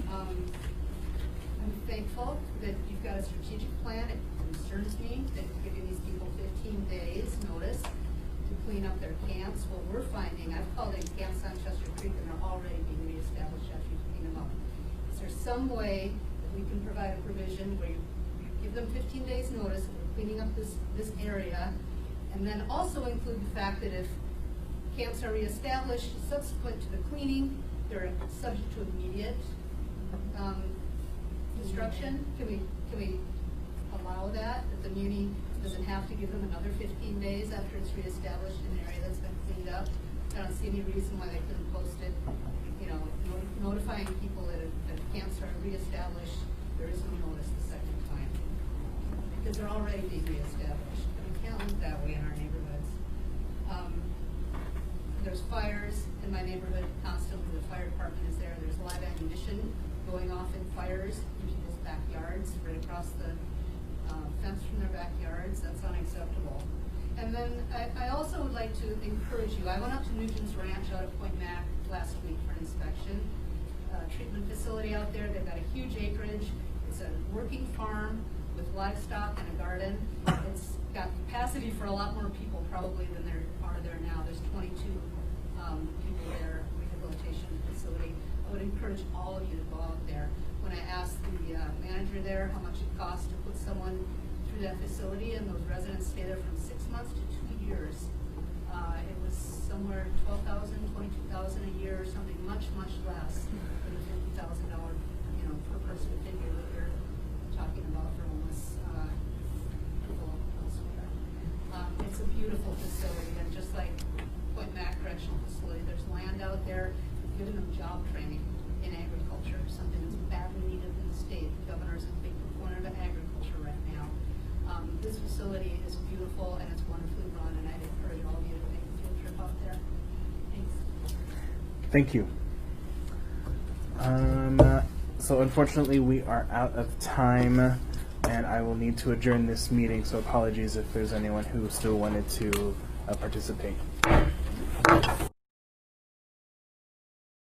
I'm thankful that you've got a strategic plan. It concerns me that you're giving these people 15 days notice to clean up their camps. What we're finding, I've called in camps on Chester Creek and they're already being reestablished after you clean them up. Is there some way that we can provide a provision where you give them 15 days notice that we're cleaning up this area, and then also include the fact that if camps are reestablished subsequent to the cleaning, they're subject to immediate destruction? Can we allow that the muni doesn't have to give them another 15 days after it's reestablished in an area that's been cleaned up? I don't see any reason why they couldn't post it, notifying people that if camps are reestablished, there is no notice the second time. Because they're already being reestablished. And we can't live that way in our neighborhoods. There's fires in my neighborhood constantly. The fire department is there. There's live ammunition going off in fires in people's backyards, right across the fence from their backyards. That's unacceptable. And then I also would like to encourage you. I went up to Nugent's Ranch out at Point Mac last week for an inspection. Treatment facility out there. They've got a huge acreage. It's a working farm with livestock and a garden. It's got capacity for a lot more people probably than there are there now. There's 22 people there, rehabilitation facility. I would encourage all of you to go out there. When I asked the manager there how much it costs to put someone through that facility, and those residents stay there from 6 months to 2 years, it was somewhere $12,000, $22,000 a year, or something much, much less than the $50,000 per person figure that we're talking about for homeless people elsewhere. It's a beautiful facility, and just like Point Mac Correctional Facility, there's land out there. We've given them job training in agriculture, something that's badly needed in the state. The governor's a big proponent of agriculture right now. This facility is beautiful and it's wonderfully run, and I'd encourage all of you to make a field trip out there. Thanks. Thank you. So unfortunately, we are out of time, and I will need to adjourn this meeting. So apologies if there's anyone who still wanted to participate.